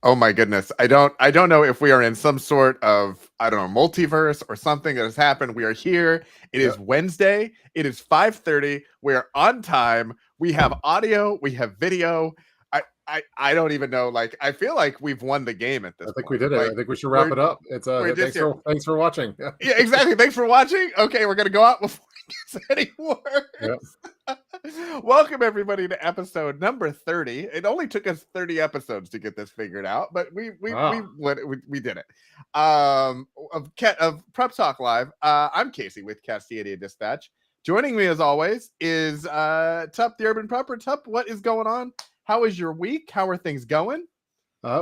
Oh my goodness. I don't know if we are in some sort of, I don't know, multiverse or something that has happened. We are here. It Yeah, is Wednesday. It is 5:30. We are on time. We have audio, we have video. I don't even know. Like, I feel like we've won the game at this I think we point. did it. Like, I think we should wrap we're it up. It's we're just here. thanks for watching. Yeah. Yeah, exactly. Thanks for watching. Okay, we're gonna go out before it gets any Yeah. worse. Welcome everybody to episode number 30. It only took us 30 episodes to get this figured out, but Wow. we did it. Of Prep Talk Live. I'm Casey with Cascadia Dispatch. Joining me as always is Tup the Urban Prepper. Tup, what is going on? How is your week? How are things going?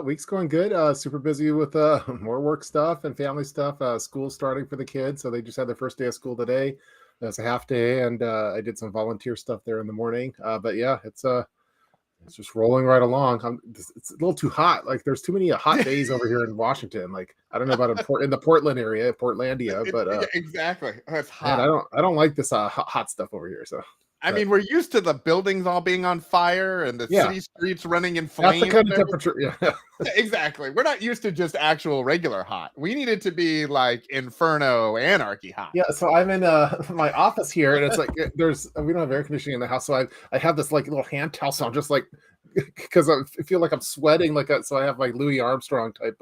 Week's going good. Super busy with more work stuff and family stuff. School starting for the kids, so they just had their first day of school today. It's a half day, and I did some volunteer stuff there in the morning. But yeah, it's just rolling right along. It's a little too hot. Like there's too many hot days over here in Washington. Like I don't know about in the Portland area, Portlandia, but Yeah, exactly. It's man, hot. I don't like this hot stuff over here. So, I but mean, we're used to the buildings all being on fire and the yeah, city streets running in that's the flames. kind of temperature. Yeah. Exactly. We're not used to just actual regular hot. We need it to be like Inferno Anarchy hot. Yeah, so I'm in my office here, and it's like we don't have air conditioning in the house, so I have this like little hand towel, so I'm just like because I feel like I'm sweating so I have my Louis Armstrong type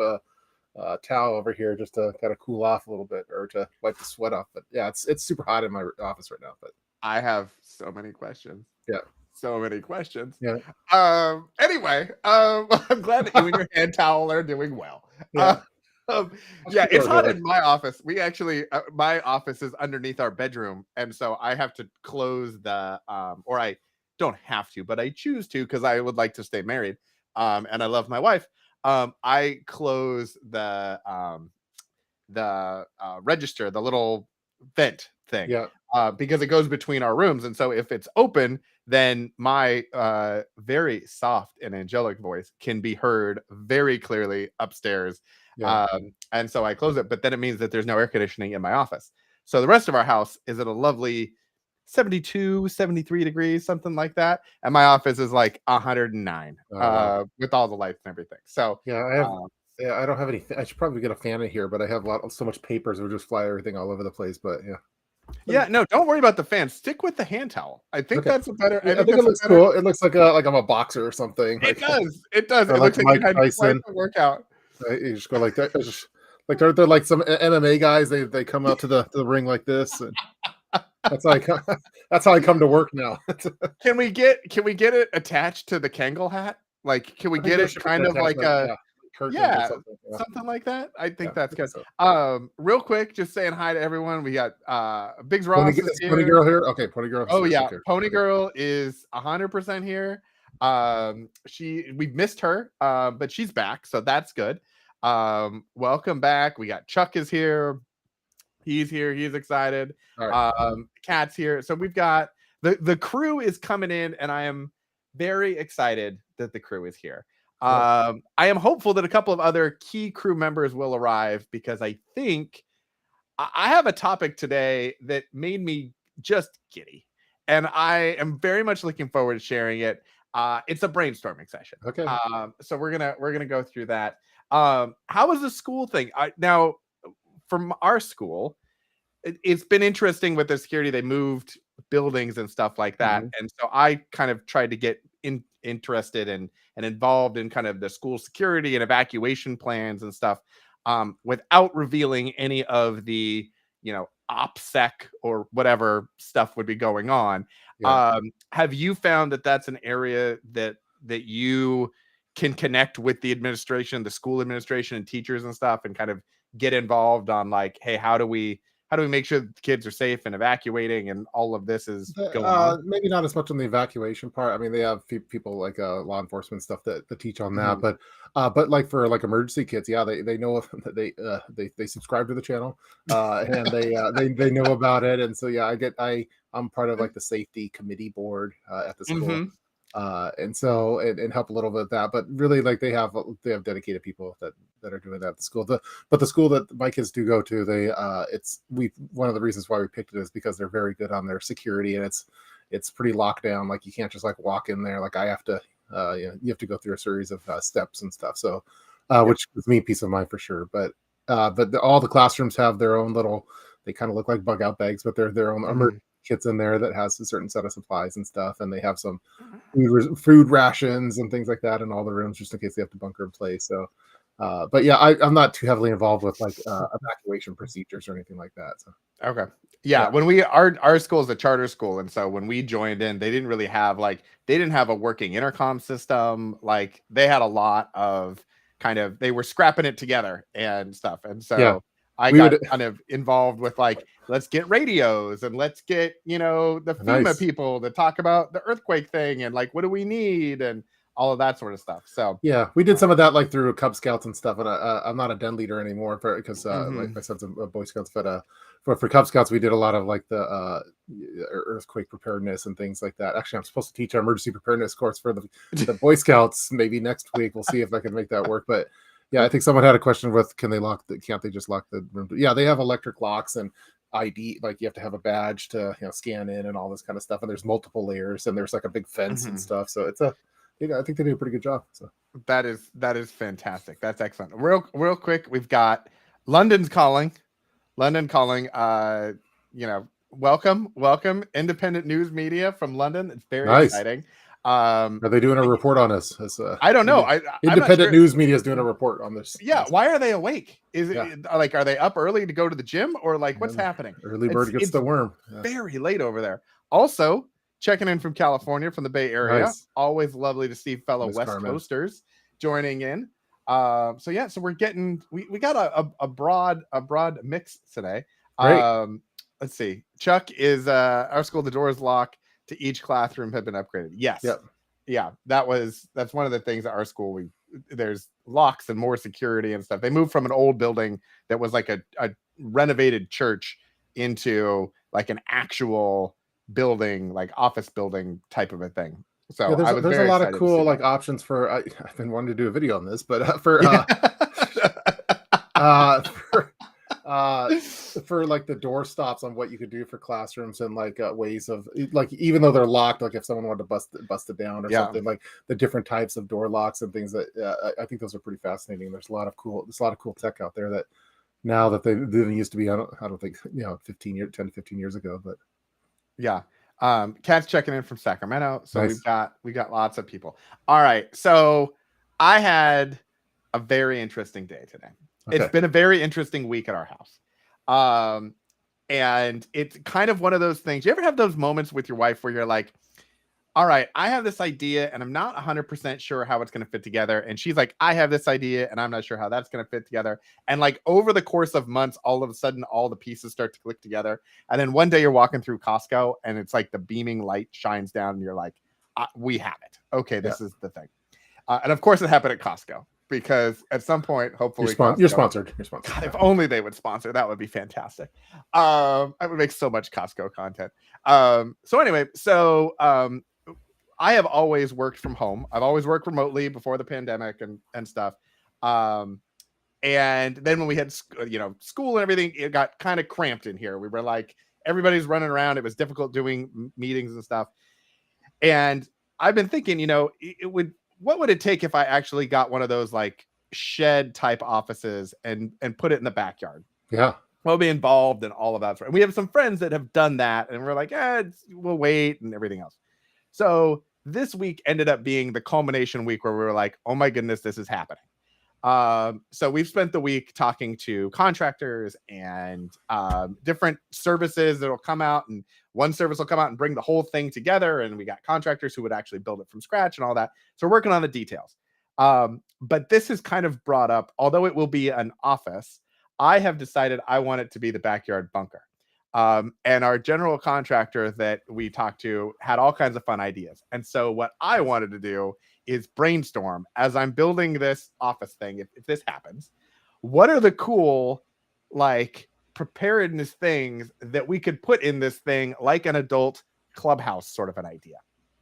towel over here just to kind of cool off a little bit or to wipe the sweat off. But yeah, it's super hot in my office right now. But I have so many questions. yeah, So many questions. yeah, Anyway, I'm glad that you and your hand towel are doing well. yeah. Yeah, it's hot Good. in my office. We actually, my office is underneath our bedroom, and so I have to close the, or I don't have to, but I choose to because I would like to stay married, and I love my wife. I close the register, the little vent thing, Yeah, because it goes between our rooms, and so if it's open, then my very soft and angelic voice can be heard very clearly upstairs. yeah. And so I close it, but then it means that there's no air conditioning in my office. So the rest of our house is at a lovely 72, 73 degrees, something like that. And my office is like 109 Wow. with all the lights and everything. So, Yeah, I have. um, Yeah, I don't have any. I should probably get a fan in here, but I have so much papers. It would just fly everything all over the place. But yeah. yeah, no, don't worry about the fan. Stick with the hand towel. I think Okay. that's a better. Yeah, I I think think it that's a looks better. cool. It looks like I'm a boxer or something. It Like does. It does. or It like looks like Mike you had quite Tyson. the workout. You just go like that. It's just, like they're like some MMA guys. They come out to the ring like this, and that's how I come. That's how I come to work now. Can we get it attached to the Kangol hat? Like, can we I think get there it should be kind an of like attachment. a Yeah, curtains or yeah, something. Yeah, something like that? I yeah, think I that's think good. so. Real quick, just saying hi to everyone. We got Biggs Pony, Ross is is Pony here. Girl here? Okay, Pony Girl is Oh here. yeah, Okay, Pony okay. Girl is 100% here. We've missed her, but she's back, so that's good. Welcome back. We got Chuck is here. He's here. He's excited. All right. Cat's here. So we've got the crew is coming in, and I am very excited that the crew is here. Cool. I am hopeful that a couple of other key crew members will arrive because I think I have a topic today that made me just giddy, and I am very much looking forward to sharing it. It's a brainstorming session. Okay. So we're gonna go through that. How was the school thing? Now, from our school, it's been interesting with the security. They moved buildings and stuff like that, Mhm. and so I kind of tried to get interested and involved in kind of the school security and evacuation plans and stuff, without revealing any of the OPSEC or whatever stuff would be going on. Yeah. Have you found that that's an area that you can connect with the administration, the school administration, and teachers and stuff, and kind of get involved on like, hey, how do we make sure that the kids are safe and evacuating and all of this is going on? Maybe not as much on the evacuation part. I mean, they have people like law enforcement stuff that teach on that, Mhm. but like for like emergency kits, yeah, they know that they subscribe to the channel, and they know about it, and so yeah, I'm part of like the safety committee board at the school. Mhm. And so and help a little bit with that, but really like they have dedicated people that are doing that at the school. But the school that my kids do go to, we one of the reasons why we picked it is because they're very good on their security, and it's pretty locked down. Like you can't just like walk in there. Like I have to you have to go through a series of steps and stuff. So which gives me peace of mind for sure. But all the classrooms have their own little. They kind of look like bug out bags, but they're their own emergency kits in there that has a certain set of supplies and stuff, and they have some food rations and things like that in all the rooms just in case they have to bunker in place. So, but yeah, I'm not too heavily involved with like evacuation procedures or anything like that. So. Okay. Yeah, when our school is a charter school, and so when we joined in, they didn't really have they didn't have a working intercom system. Like they had a lot of they were scrapping it together and stuff. And so I got kind of involved with let's get radios and let's get, the FEMA people to talk about the earthquake thing and what do we need and all of that sort of stuff. So yeah, we did some of that through Cub Scouts and stuff. And I'm not a den leader anymore because my son's a Boy Scouts, but for Cub Scouts we did a lot of the earthquake preparedness and things like that. Actually, I'm supposed to teach an emergency preparedness course for the Boy Scouts maybe next week. We'll see if I can make that work. But yeah, I think someone had a question with can't they just lock the room? Yeah, they have electric locks and ID, you have to have a badge to scan in and all this kind of stuff. And there's multiple layers and there's a big fence and stuff. So it's I think they do a pretty good job. So that is fantastic. That's excellent. Real quick, we've got London's calling. London calling. Welcome. Independent news media from London. It's very exciting. Are they doing a report on us? I don't know. Independent news media is doing a report on this. Yeah. Why are they awake? Is it are they up early to go to the gym or what's happening? Early bird gets the worm. Very late over there. Also, checking in from California, from the Bay Area. Nice. Always lovely to see fellow West Coasters joining in. So we're getting we got a broad mix today. Let's see. Chuck is our school, the doors locked to each classroom have been upgraded. Yes. Yep. Yeah, that's one of the things at our school. There's locks and more security and stuff. They moved from an old building that was a renovated church into an actual building, office building type of a thing. So there's a lot of cool options for. I've been wanting to do a video on this, but for the door stops on what you could do for classrooms and ways of even though they're locked, if someone wanted to bust it down or something, the different types of door locks and things that I think those are pretty fascinating. There's a lot of cool tech out there that now that they didn't used to be. I don't think 10 to 15 years ago, but. Yeah. Cat's checking in from Sacramento. So nice. we got lots of people. All right. So I had a very interesting day today. Okay. It's been a very interesting week at our house. And it's kind of one of those things. You ever have those moments with your wife where you're like, all right, I have this idea and I'm not 100% sure how it's going to fit together. And she's like, I have this idea and I'm not sure how that's going to fit together. And over the course of months, all of a sudden, all the pieces start to click together. And then one day you're walking through Costco and it's the beaming light shines down and you're like, we have it. Okay, this is the thing. And of course it happened at Costco because at some point, hopefully you're sponsored. God, if only they would sponsor, that would be fantastic. I would make so much Costco content. I have always worked from home. I've always worked remotely before the pandemic and stuff. And then when we had, school and everything, it got kind of cramped in here. We were everybody's running around. It was difficult doing meetings and stuff. And I've been thinking, what would it take if I actually got one of those shed type offices and put it in the backyard? Yeah. We'll be involved in all of that. And we have some friends that have done that. And we're we'll wait and everything else. So this week ended up being the culmination week where we were like, oh my goodness, this is happening. So we've spent the week talking to contractors and different services that'll come out, and one service will come out and bring the whole thing together. And we got contractors who would actually build it from scratch and all that. So we're working on the details. But this is kind of brought up, although it will be an office, I have decided I want it to be the backyard bunker. And our general contractor that we talked to had all kinds of fun ideas. And so what I wanted to do is brainstorm as I'm building this office thing. If this happens, what are the cool, preparedness things that we could put in this thing, like an adult clubhouse sort of an idea.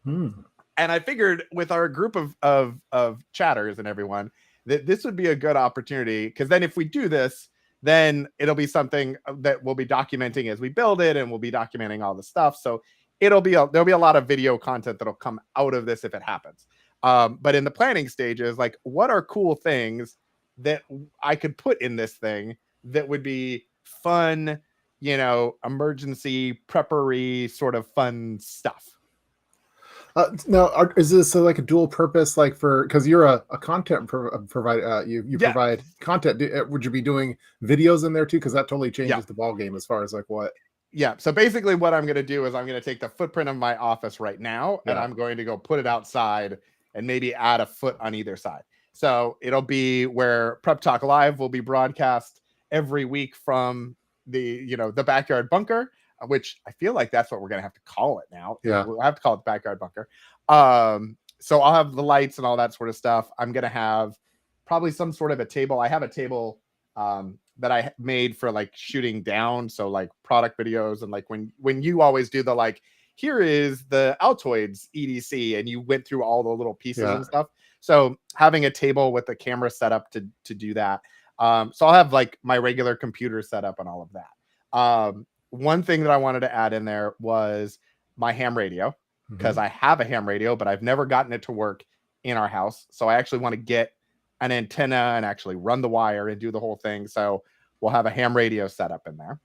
And I figured with our group of chatters and everyone that this would be a good opportunity, because then if we do this, then it'll be something that we'll be documenting as we build it, and we'll be documenting all the stuff. So there'll be a lot of video content that'll come out of this if it happens. But in the planning stages, what are cool things that I could put in this thing that would be fun, emergency preppery sort of fun stuff. Now, is this like a dual purpose, like because you're a content provider, you Yeah. provide content. Would you be doing videos in there too? Because that totally Yeah. changes the ball game as far as like what. Yeah. So basically, what I'm going to do is I'm going to take the footprint of my office right now, and Yeah. I'm going to go put it outside and maybe add a foot on either side. So it'll be where Prep Talk Live will be broadcast every week from the backyard bunker, which I feel like that's what we're gonna have to call it now. Yeah. We'll have to call it the backyard bunker. So I'll have the lights and all that sort of stuff. I'm gonna have probably some sort of a table. I have a table that I made for like shooting down, so like product videos, and like when you always do the like, here is the Altoids EDC, and you went through all the little pieces and stuff. So having a table with a camera set up to do that. So I'll have like my regular computer set up and all of that. One thing that I wanted to add in there was my ham radio, because I have a ham radio, but I've never gotten it to work in our house. So I actually want to get an antenna and actually run the wire and do the whole thing. So we'll have a ham radio set up in there.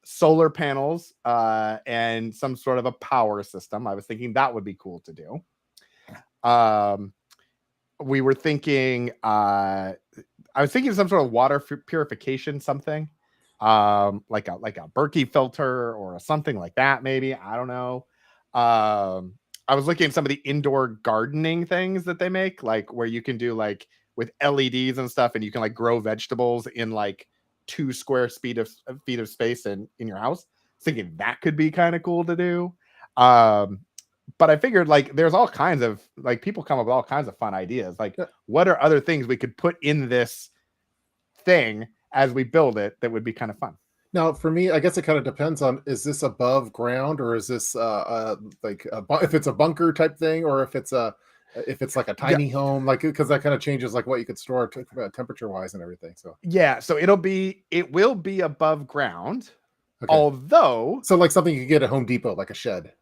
Solar panels and some sort of a power system. I was thinking that would be cool to do. We were thinking, I was thinking some sort of water purification, something like a Berkey filter or something like that. Maybe, I don't know. I was looking at some of the indoor gardening things that they make, like where you can do like with LEDs and stuff, and you can like grow vegetables in like 2 square feet of space in your house. Thinking that could be kind of cool to do. But I figured like there's all kinds of like people come up with all kinds of fun ideas. Like, what are other things we could put in this thing as we build it that would be kind of fun? Now, for me, I guess it kind of depends on, is this above ground, or is this like if it's a bunker type thing, or if it's like a tiny home, like, because that kind of changes like what you could store temperature wise and everything. So so it will be above ground, although so like something you could get at Home Depot, like a shed.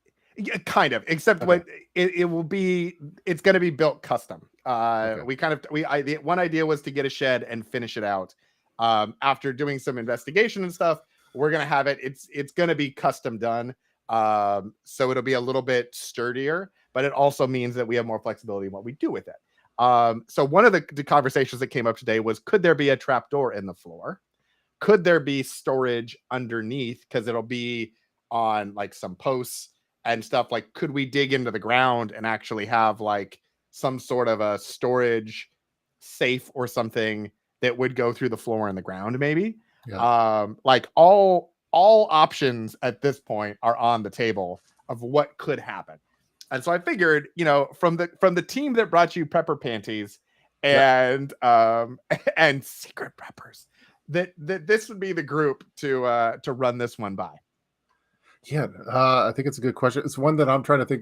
Yeah, kind of, except what it will be, it's going to be built custom. The one idea was to get a shed and finish it out. After doing some investigation and stuff, we're going to have it. It's going to be custom done. So it'll be a little bit sturdier, but it also means that we have more flexibility in what we do with it. So one of the conversations that came up today was, could there be a trapdoor in the floor? Could there be storage underneath? Because it'll be on like some posts and stuff. Like, could we dig into the ground and actually have like some sort of a storage safe or something that would go through the floor and the ground, maybe? Like all options at this point are on the table of what could happen. And so I figured, from the team that brought you Prepper Panties and and Secret Preppers, that this would be the group to run this one by. Yeah, I think it's a good question. It's one that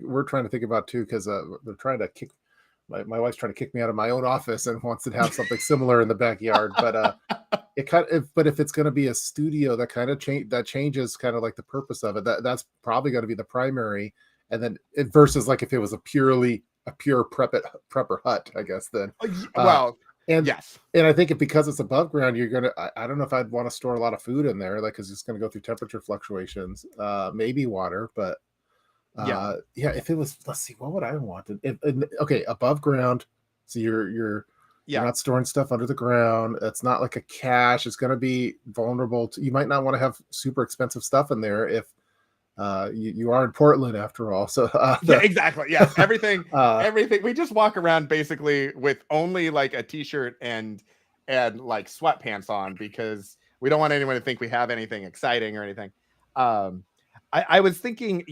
we're trying to think about too, because they're trying to kick my wife's trying to kick me out of my own office and wants to have something similar in the backyard. But if it's going to be a studio, that kind of changes kind of like the purpose of it. That's probably going to be the primary, and then versus like if it was a pure prepper hut, I guess then. And I think because it's above ground, you're gonna. I don't know if I'd want to store a lot of food in there, like, because it's going to go through temperature fluctuations. Maybe water, but if it was, let's see, what would I want? Above ground, so you're not storing stuff under the ground. It's not like a cache. It's going to be vulnerable. You might not want to have super expensive stuff in there if you are in Portland after all. So exactly. Yeah, everything. We just walk around basically with only like a t-shirt and like sweatpants on, because we don't want anyone to think we have anything exciting or anything. I was thinking,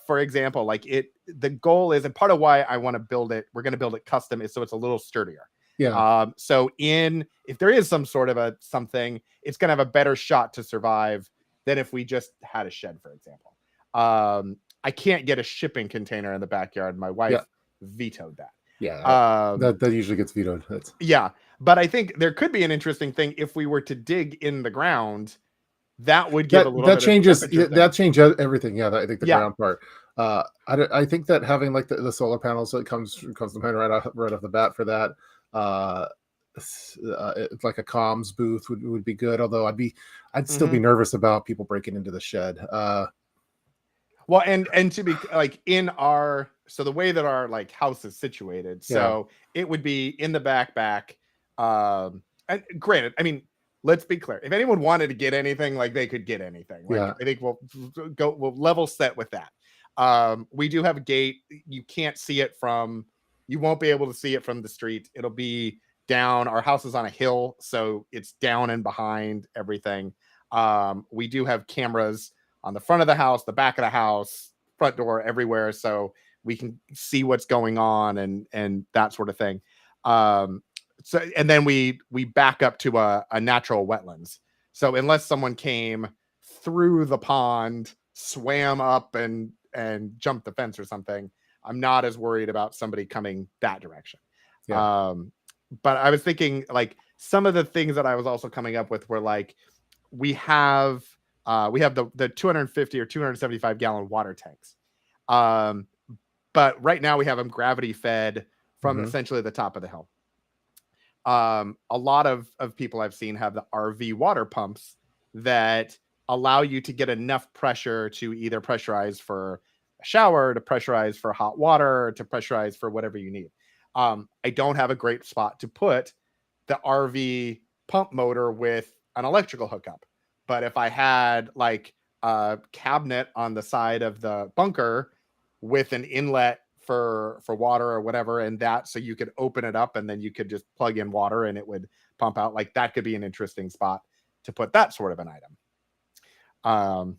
for example, like the goal is, and part of why I want to build it, we're going to build it custom, is so it's a little sturdier. So if there is some sort of something, it's going to have a better shot to survive than if we just had a shed, for example. I can't get a shipping container in the backyard. My wife vetoed that. That usually gets vetoed. But I think there could be an interesting thing if we were to dig in the ground. That would give a little bit changes. Of that changes everything. I think the ground part. I think that having like the solar panels that comes to mind right off the bat for that. it's like a comms booth would be good. Although I'd still be Mhm. nervous about people breaking into the shed. Well, and to be like in our so the way that our like house is situated, Yeah, so it would be in the back. And granted, I mean, let's be clear. If anyone wanted to get anything, like they could get anything. Like yeah, I think we'll level set with that. We do have a gate. You can't see it from. You won't be able to see it from the street. It'll be down. Our house is on a hill, so it's down and behind everything. We do have cameras on the front of the house, the back of the house, front door, everywhere, so we can see what's going on and that sort of thing. So and then we back up to a natural wetlands. So unless someone came through the pond, swam up and jumped the fence or something, I'm not as worried about somebody coming that direction. yeah. Um, but I was thinking like some of the things that I was also coming up with were like we have we have the 250 or 275 gallon water tanks. Um, but right now we have them gravity fed from Hmm. essentially the top of the hill. A lot of people I've seen have the RV water pumps that allow you to get enough pressure to either pressurize for a shower, to pressurize for hot water, to pressurize for whatever you need. I don't have a great spot to put the RV pump motor with an electrical hookup. But if I had like a cabinet on the side of the bunker with an inlet for water or whatever, and that so you could open it up and then you could just plug in water and it would pump out, like that could be an interesting spot to put that sort of an item. Um,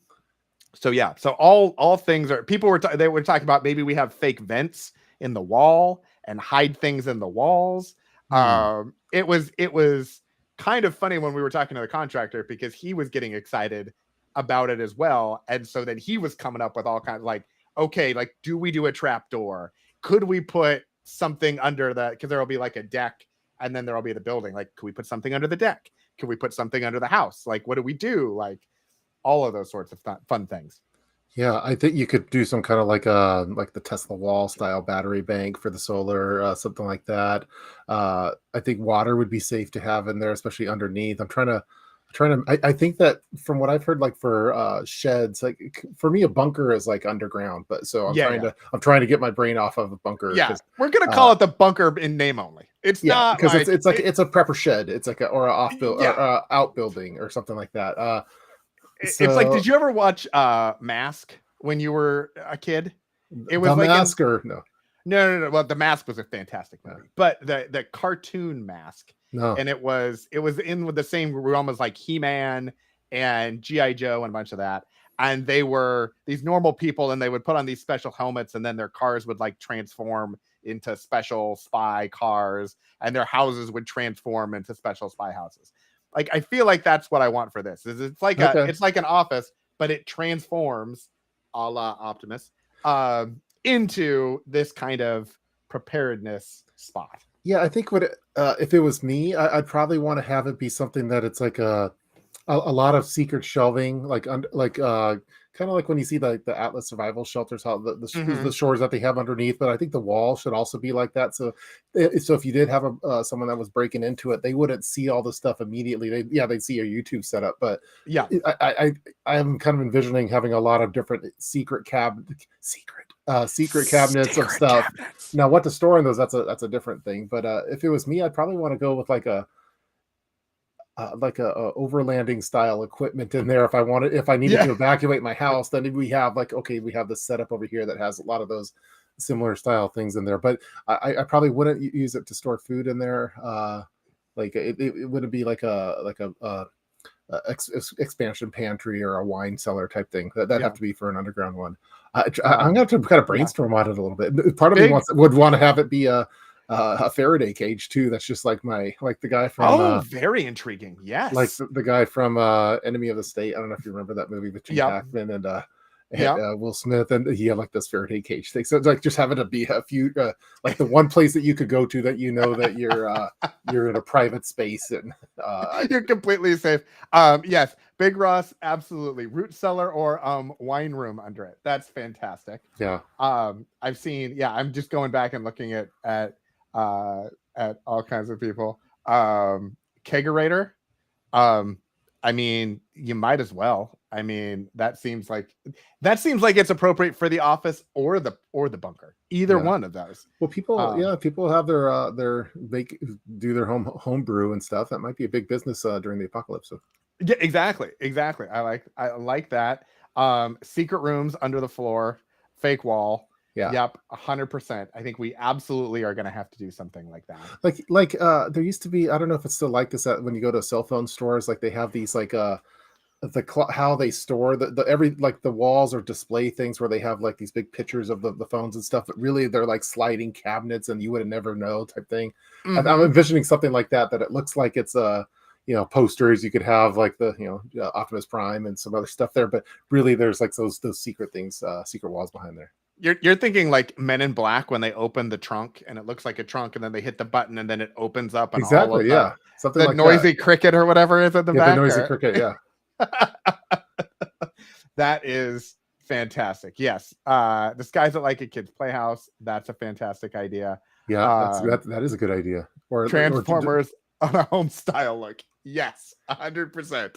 so yeah, so all things are people were they were talking about maybe we have fake vents in the wall and hide things in the walls. Hmm. It was kind of funny when we were talking to the contractor because he was getting excited about it as well, and so then he was coming up with all kinds of like, okay, like do we do a trap door? Could we put something under that? Because there'll be like a deck, and then there'll be the building. Like, could we put something under the deck? Can we put something under the house? Like, what do we do? Like all of those sorts of fun things. Yeah, I think you could do some kind of like the Tesla wall style battery bank for the solar, something like that. I think water would be safe to have in there, especially underneath. I think that from what I've heard, like for sheds, like for me, a bunker is like underground. But so Yeah, yeah. I'm trying to get my brain off of a bunker Yeah, because we're gonna call it the bunker in name only. It's yeah, not because like it's like it's a prepper shed. It's like a or a off build or yeah. outbuilding or something like that. It's like, So did you ever watch Mask when you were a kid? It was the like in mask or no, no. Well, The Mask was a fantastic movie, but the cartoon Mask, no. and it was in with the same realm as like He-Man and GI Joe and a bunch of that. And they were these normal people, and they would put on these special helmets, and then their cars would like transform into special spy cars, and their houses would transform into special spy houses. Like I feel like that's what I want for this. Is Okay. it's like an office, but it transforms a la Optimus into this kind of preparedness spot. Yeah, I think if it was me, I'd probably want to have it be something that it's like a lot of secret shelving, kind of like when you see like the Atlas survival shelters, how the Mm-hmm. shores that they have underneath. But I think the wall should also be like that. So, so if you did have someone that was breaking into it, they wouldn't see all the stuff immediately. They'd see your YouTube setup, but Yeah. I am kind of envisioning having a lot of different secret cabinets of Secret stuff. cabinets. Now, what to store in those, that's a different thing. But if it was me, I'd probably want to go with like a overlanding style equipment in there. If I needed Yeah. to evacuate my house, then we have like, okay, we have this setup over here that has a lot of those similar style things in there. But I probably wouldn't use it to store food in there. Like it wouldn't be expansion pantry or a wine cellar type thing. That'd have Yeah. to be for an underground one. I'm Um, going to have to kind of yeah. brainstorm on it a little bit. Part of me Big. would want to have it be a Faraday cage too. That's just like the guy from Oh, very intriguing. like Yes. the guy from Enemy of the State. I don't know if you remember that movie with Gene Yep. Hackman and Yep. Will Smith, and he had like this Faraday cage thing. So it's like just having to be a few like the one place that you could go to that you know that you're in a private space and You're completely safe. Yes, Big Ross, absolutely. Root cellar or wine room under it. That's fantastic. yeah. I've seen, yeah, I'm just going back and looking at all kinds of people. Kegerator. Um, I mean, you might as well. I mean, that seems like it's appropriate for the office or the bunker. Either Yeah. one of those. Well, people, Um, people have their they do their home brew and stuff. That might be a big business during the apocalypse. So. yeah, exactly. I like that. Secret rooms under the floor, fake wall. Yeah. Yep, 100%. I think we absolutely are going to have to do something like that. Like there used to be, I don't know if it's still like this, when you go to cell phone stores, like they have these like how they store the every, like the walls or display things where they have like these big pictures of the phones and stuff, but really they're like sliding cabinets and you would have never know type thing. I'm envisioning something like that it looks like it's posters. You could have like the Optimus Prime and some other stuff there, but really there's like those secret things, secret walls behind there. You're thinking like Men in Black when they open the trunk and it looks like a trunk and then they hit the button and then it opens up and Exactly, all of yeah. Something the like noisy that. cricket or whatever is at the Yeah, back. the noisy cricket, yeah. That is fantastic. Yes. Disguise it like a kid's playhouse. That's a fantastic idea. Yeah, that is a good idea. Or Transformers on a home style look. Yes, 100%.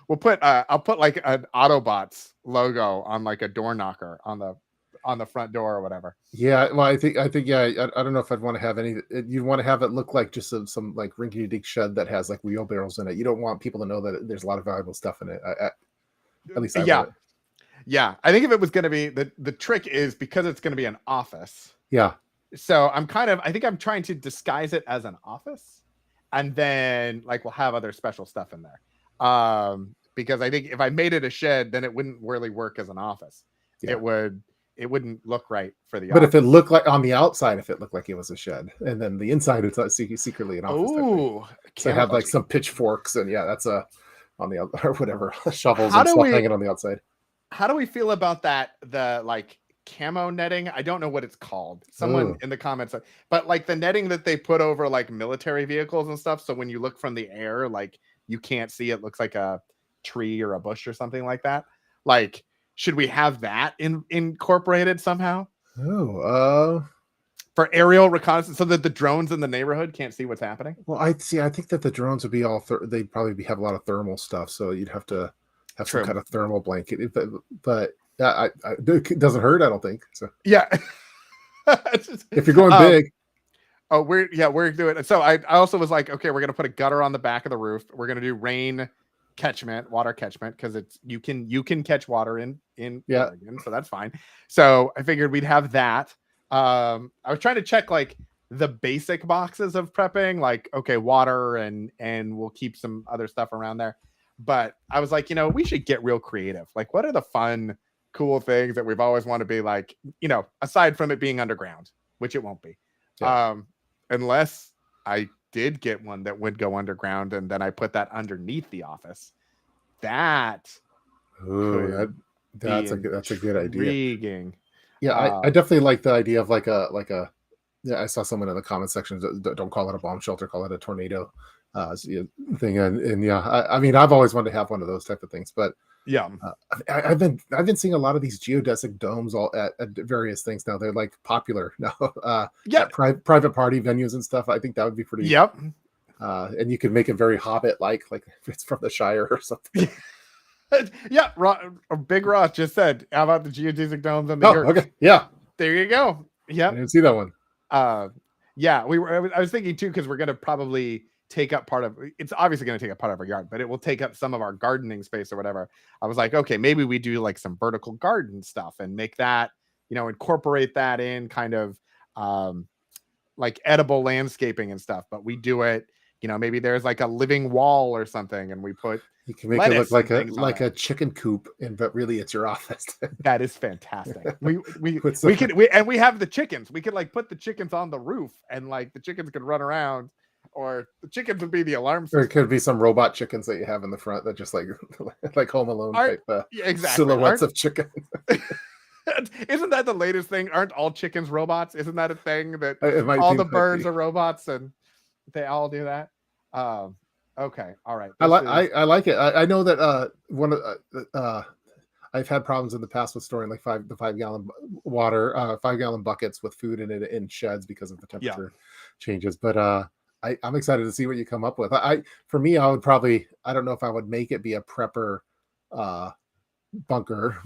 We'll put I'll put like an Autobots logo on like a door knocker on the front door or whatever. Yeah, well, I think yeah, I don't know if I'd want to have any. You'd want to have it look like just some like rinky-dink shed that has like wheelbarrows in it. You don't want people to know that there's a lot of valuable stuff in it. At least I want it. Yeah. I think if it was going to be the trick is because it's going to be an office. Yeah. So I think I'm trying to disguise it as an office, and then like we'll have other special stuff in there. Because I think if I made it a shed, then it wouldn't really work as an office. Yeah. It wouldn't look right for the but office. If it looked like on the outside, if it looked like it was a shed, and then the inside it's secretly an office. Oh, so I have like some pitchforks and that's on the or whatever shovels and stuff hanging on the outside. How do we feel about that? The like camo netting? I don't know what it's called. Someone in the comments, but like the netting that they put over like military vehicles and stuff. So when you look from the air, like you can't see it looks like a tree or a bush or something like that. Like, should we have that incorporated somehow? For aerial reconnaissance, so that the drones in the neighborhood can't see what's happening. Well, I think that the drones would be they'd probably have a lot of thermal stuff, so you'd have to have some kind of thermal blanket. But it doesn't hurt, I don't think. So yeah, if you're going big. Oh, we're doing it. So I also was like, okay, we're gonna put a gutter on the back of the roof. We're gonna do water catchment, because it's you can catch water in Oregon, so that's fine. So I figured we'd have that. I was trying to check like the basic boxes of prepping, like okay, water and we'll keep some other stuff around there. But I was like, we should get real creative. Like, what are the fun, cool things that we've always wanted to be like, aside from it being underground, which it won't be. Yeah. Unless I did get one that would go underground and then I put that underneath the office. That's a good idea. Intriguing. Yeah, I definitely like the idea of like a I saw someone in the comment section, don't call it a bomb shelter, call it a tornado thing. And I mean, I've always wanted to have one of those type of things, but yeah, I've been seeing a lot of these geodesic domes all at various things now. They're like popular now. Private party venues and stuff. I think that would be pretty. Yep. And you could make it very Hobbit like if it's from the Shire or something. Yeah, Big Ross just said, "How about the geodesic domes on the yurt?" Okay, yeah, there you go. Yeah, I didn't see that one. Yeah, I was thinking too, because we're gonna probably take up it's obviously going to take up part of our yard, but it will take up some of our gardening space or whatever. I was like, okay, maybe we do like some vertical garden stuff and make that, incorporate that in kind of like edible landscaping and stuff, but we do it, maybe there's like a living wall or something and we put, you can make it look like a chicken coop, but really it's your office. That is fantastic. We have the chickens. We could like put the chickens on the roof and like the chickens could run around. Or the chickens would be the alarm system. Or it could be some robot chickens that you have in the front that just like Home Alone type silhouettes of chickens. Isn't that the latest thing? Aren't all chickens robots? Isn't that a thing that all the birds are robots and they all do that? Okay, all right. I like it. I know that one of I've had problems in the past with storing like 5-gallon water, 5-gallon buckets with food in it in sheds because of the temperature changes. But I'm excited to see what you come up with. For me, I would probably, I don't know if I would make it be a prepper uh bunker.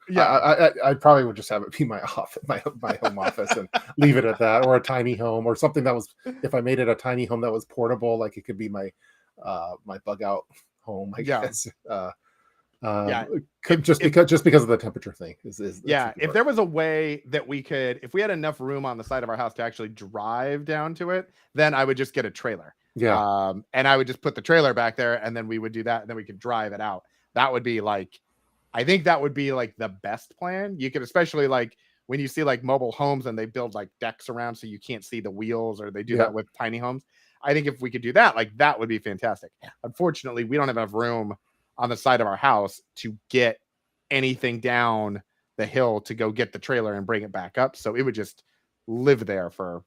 Yeah. I probably would just have it be my office, my home office, and leave it at that, or a tiny home, or something that was. If I made it a tiny home that was portable, like it could be my bug out home, I Yeah. guess. Yeah. Just because of the temperature thing is yeah. If there was a way that we could, if we had enough room on the side of our house to actually drive down to it, then I would just get a trailer. Yeah. And I would just put the trailer back there, and then we would do that, and then we could drive it out. That would be like, I think that would be like the best plan. You could, especially like when you see like mobile homes and they build like decks around so you can't see the wheels, or they do that with tiny homes. I think if we could do that, like that would be fantastic. Unfortunately, we don't have enough room on the side of our house to get anything down the hill to go get the trailer and bring it back up. So it would just live there forever.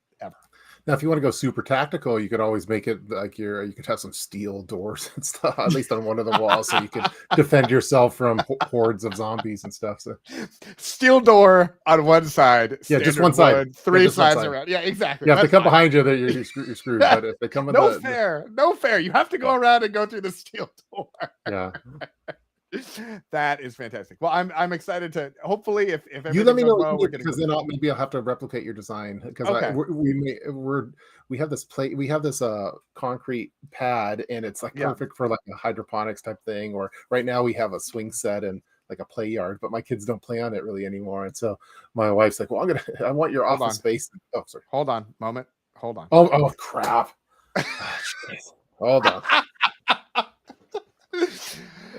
Now, if you want to go super tactical, you could always make it like you could have some steel doors and stuff, at least on one of the walls, so you could defend yourself from hordes of zombies and stuff. So, steel door on one side. Yeah, just one side. Wood, three sides around. Yeah, exactly. Yeah, if they come behind you, you're screwed. But if they come with no fair. You have to go around and go through the steel door. Yeah. That is fantastic. Well, I'm excited to hopefully if you let me know well, because then maybe I'll have to replicate your design, because we have this plate, we have this concrete pad, and it's like perfect for like a hydroponics type thing. Or right now we have a swing set and like a play yard, but my kids don't play on it really anymore. And so my wife's like, well, I want your office space. Oh, sorry. Hold on. Hold on. Oh crap. Hold on.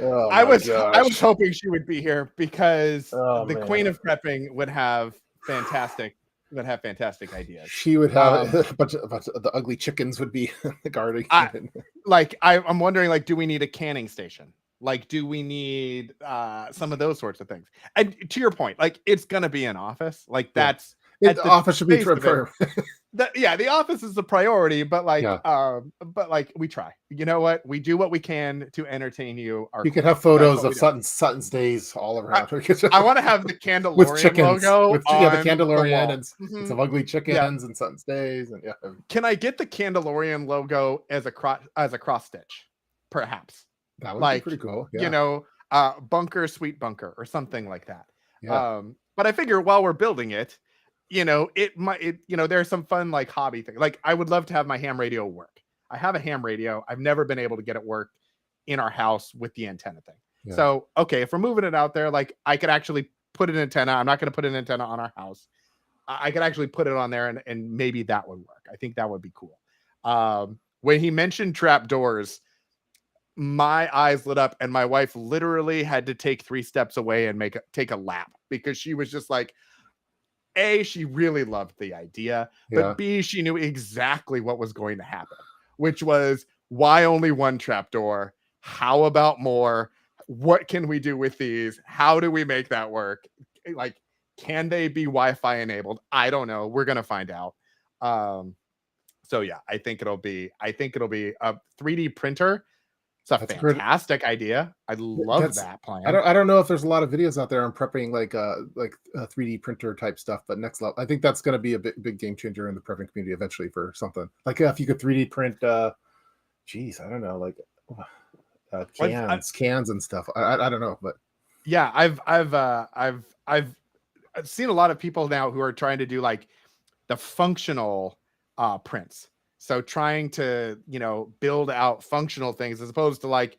Oh, I was hoping she would be here, because the queen of prepping would have fantastic ideas. She would have a bunch of the ugly chickens would be guarding. I'm wondering, like, do we need a canning station? Like, do we need some of those sorts of things? And to your point, like, it's gonna be an office. Like, that's the office should be for the office is the priority, but like we try. You know what? We do what we can to entertain you. You could have photos of Sutton's days all around. I want to have the Candelorian with chickens, logo. The Candelorian and some ugly chickens and Sutton's days. And can I get the Candelorian logo as a cross stitch? Perhaps that would be pretty cool. Yeah. You know, bunker, sweet bunker, or something like that. Yeah. But I figure while we're building it, you know, there's some fun like hobby thing. Like, I would love to have my ham radio work. I have a ham radio. I've never been able to get it work in our house with the antenna thing. Yeah. So, okay, if we're moving it out there, like, I could actually put an antenna. I'm not going to put an antenna on our house. I could actually put it on there, and maybe that would work. I think that would be cool. When he mentioned trap doors, my eyes lit up, and my wife literally had to take 3 steps away and take a lap, because she was just like, A, she really loved the idea, but B, she knew exactly what was going to happen, which was, why only one trapdoor? How about more? What can we do with these? How do we make that work? Like, can they be Wi-Fi enabled? I don't know. We're gonna find out. So yeah, I think it'll be a 3D printer. It's a fantastic idea. I love that plan. I don't know if there's a lot of videos out there on prepping like a 3D printer type stuff, but next level, I think that's going to be a big game changer in the prepping community eventually for something. Like if you could 3D print, I don't know, like cans and stuff. I don't know, but yeah, I've seen a lot of people now who are trying to do like the functional prints. So trying to, build out functional things, as opposed to like,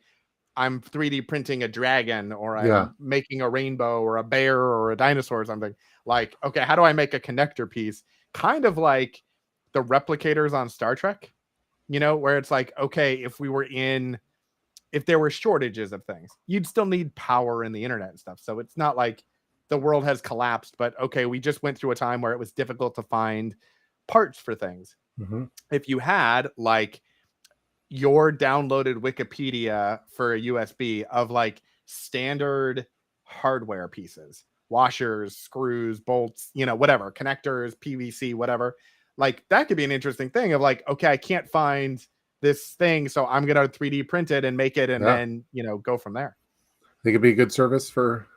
I'm 3D printing a dragon, or I'm making a rainbow or a bear or a dinosaur or something. Like, okay, how do I make a connector piece? Kind of like the replicators on Star Trek, where it's like, okay, if there were shortages of things, you'd still need power in the internet and stuff. So it's not like the world has collapsed, but okay, we just went through a time where it was difficult to find parts for things. Mm-hmm. If you had like your downloaded Wikipedia for a USB of like standard hardware pieces, washers, screws, bolts, whatever, connectors, PVC, whatever, like that could be an interesting thing of like, okay, I can't find this thing, so I'm going to 3D print it and make it, and then, go from there. They could be a good service for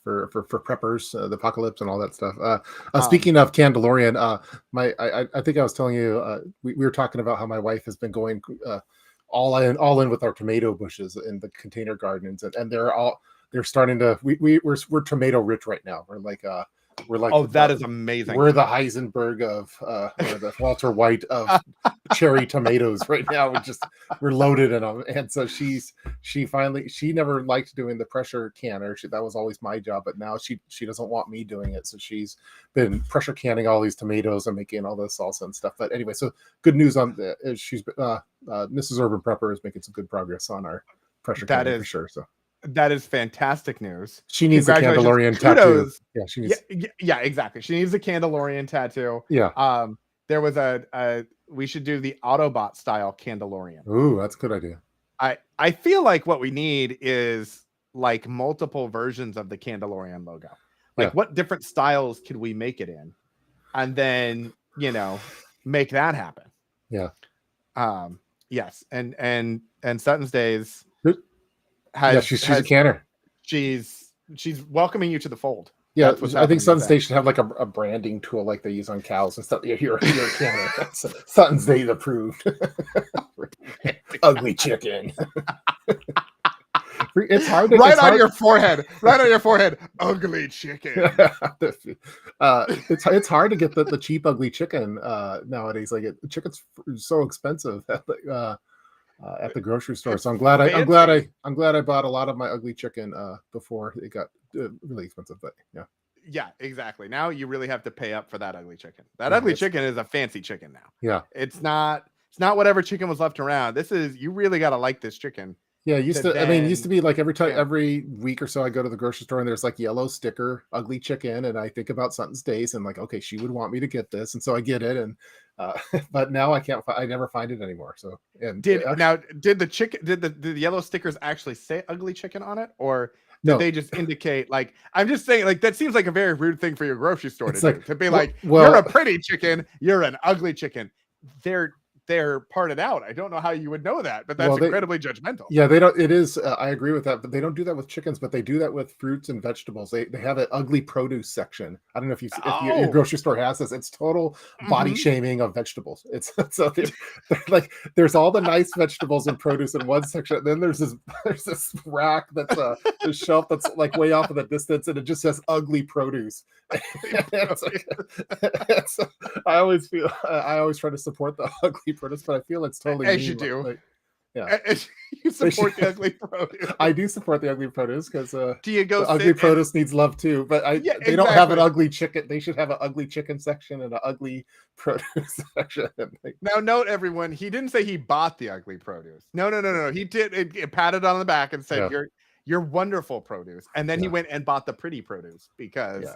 for preppers, the apocalypse and all that stuff. Um, Speaking of Candelorian, I think I was telling you we were talking about how my wife has been going all in with our tomato bushes in the container gardens, and they're starting to we're tomato rich right now. We're like oh, that is amazing. we're the Heisenberg of or the Walter White of cherry tomatoes right now. We're loaded in them, and so she never liked doing the pressure canner. That was always my job, but now she doesn't want me doing it. So she's been pressure canning all these tomatoes and making all this salsa and stuff. But anyway, so good news on she's Mrs. Urban Prepper is making some good progress on our pressure That canning for is sure. So that is fantastic news. she needs the Congratulations. Candelorian tattoo. Kudos. Yeah, she Yeah, needs. yeah, exactly. She needs a Candelorian tattoo. Yeah. There was a we should do the Autobot style Candelorian. Ooh, that's a good idea. I feel like what we need is like multiple versions of the Candelorian logo. Like, Yeah. what different styles could we make it in? And then, make that happen. Yeah. Yes. And Sutton's Days She's a canner. She's welcoming you to the fold. Yeah, That's what's I think happening Sutton's Day should have like a branding tool like they use on cows and stuff. You're a canner. That's Sutton's Day approved. Ugly chicken. It's hard to your forehead. Right on your forehead. Ugly chicken. It's hard to get the cheap ugly chicken nowadays. Like chicken's so expensive at the grocery store. So I'm glad I bought a lot of my ugly chicken before it got really expensive. But yeah, exactly. Now you really have to pay up for that ugly chicken. That ugly chicken is a fancy chicken now. Yeah, it's not whatever chicken was left around. This is, you really got to like this chicken. Yeah, it used to be like every week or so I go to the grocery store and there's like yellow sticker ugly chicken, and I think about Sutton's Days and like, okay, she would want me to get this, and so I get it, and but now I never find it anymore. So did the yellow stickers actually say ugly chicken on it, or did they just indicate, like, I'm just saying, like, that seems like a very rude thing for your grocery store to be like, you're a pretty chicken, you're an ugly chicken. They're parted out. I don't know how you would know that, but that's incredibly judgmental. Yeah, they don't. It is. I agree with that, but they don't do that with chickens. But they do that with fruits and vegetables. They have an ugly produce section. I don't know if your grocery store has this. It's total body shaming of vegetables. It's so they're like, there's all the nice vegetables and produce in one section. And then there's this rack that's a shelf that's like way off in the distance, and it just says ugly produce. I always try to support the ugly produce, but I feel it's totally as you do. Like, yeah, you support the ugly produce. I do support the ugly produce because do you go? The ugly produce needs love too, but they don't have an ugly chicken. They should have an ugly chicken section and an ugly produce section. Now, note everyone, he didn't say he bought the ugly produce. No. He did. It patted on the back and said, "You're wonderful produce," and then he went and bought the pretty produce because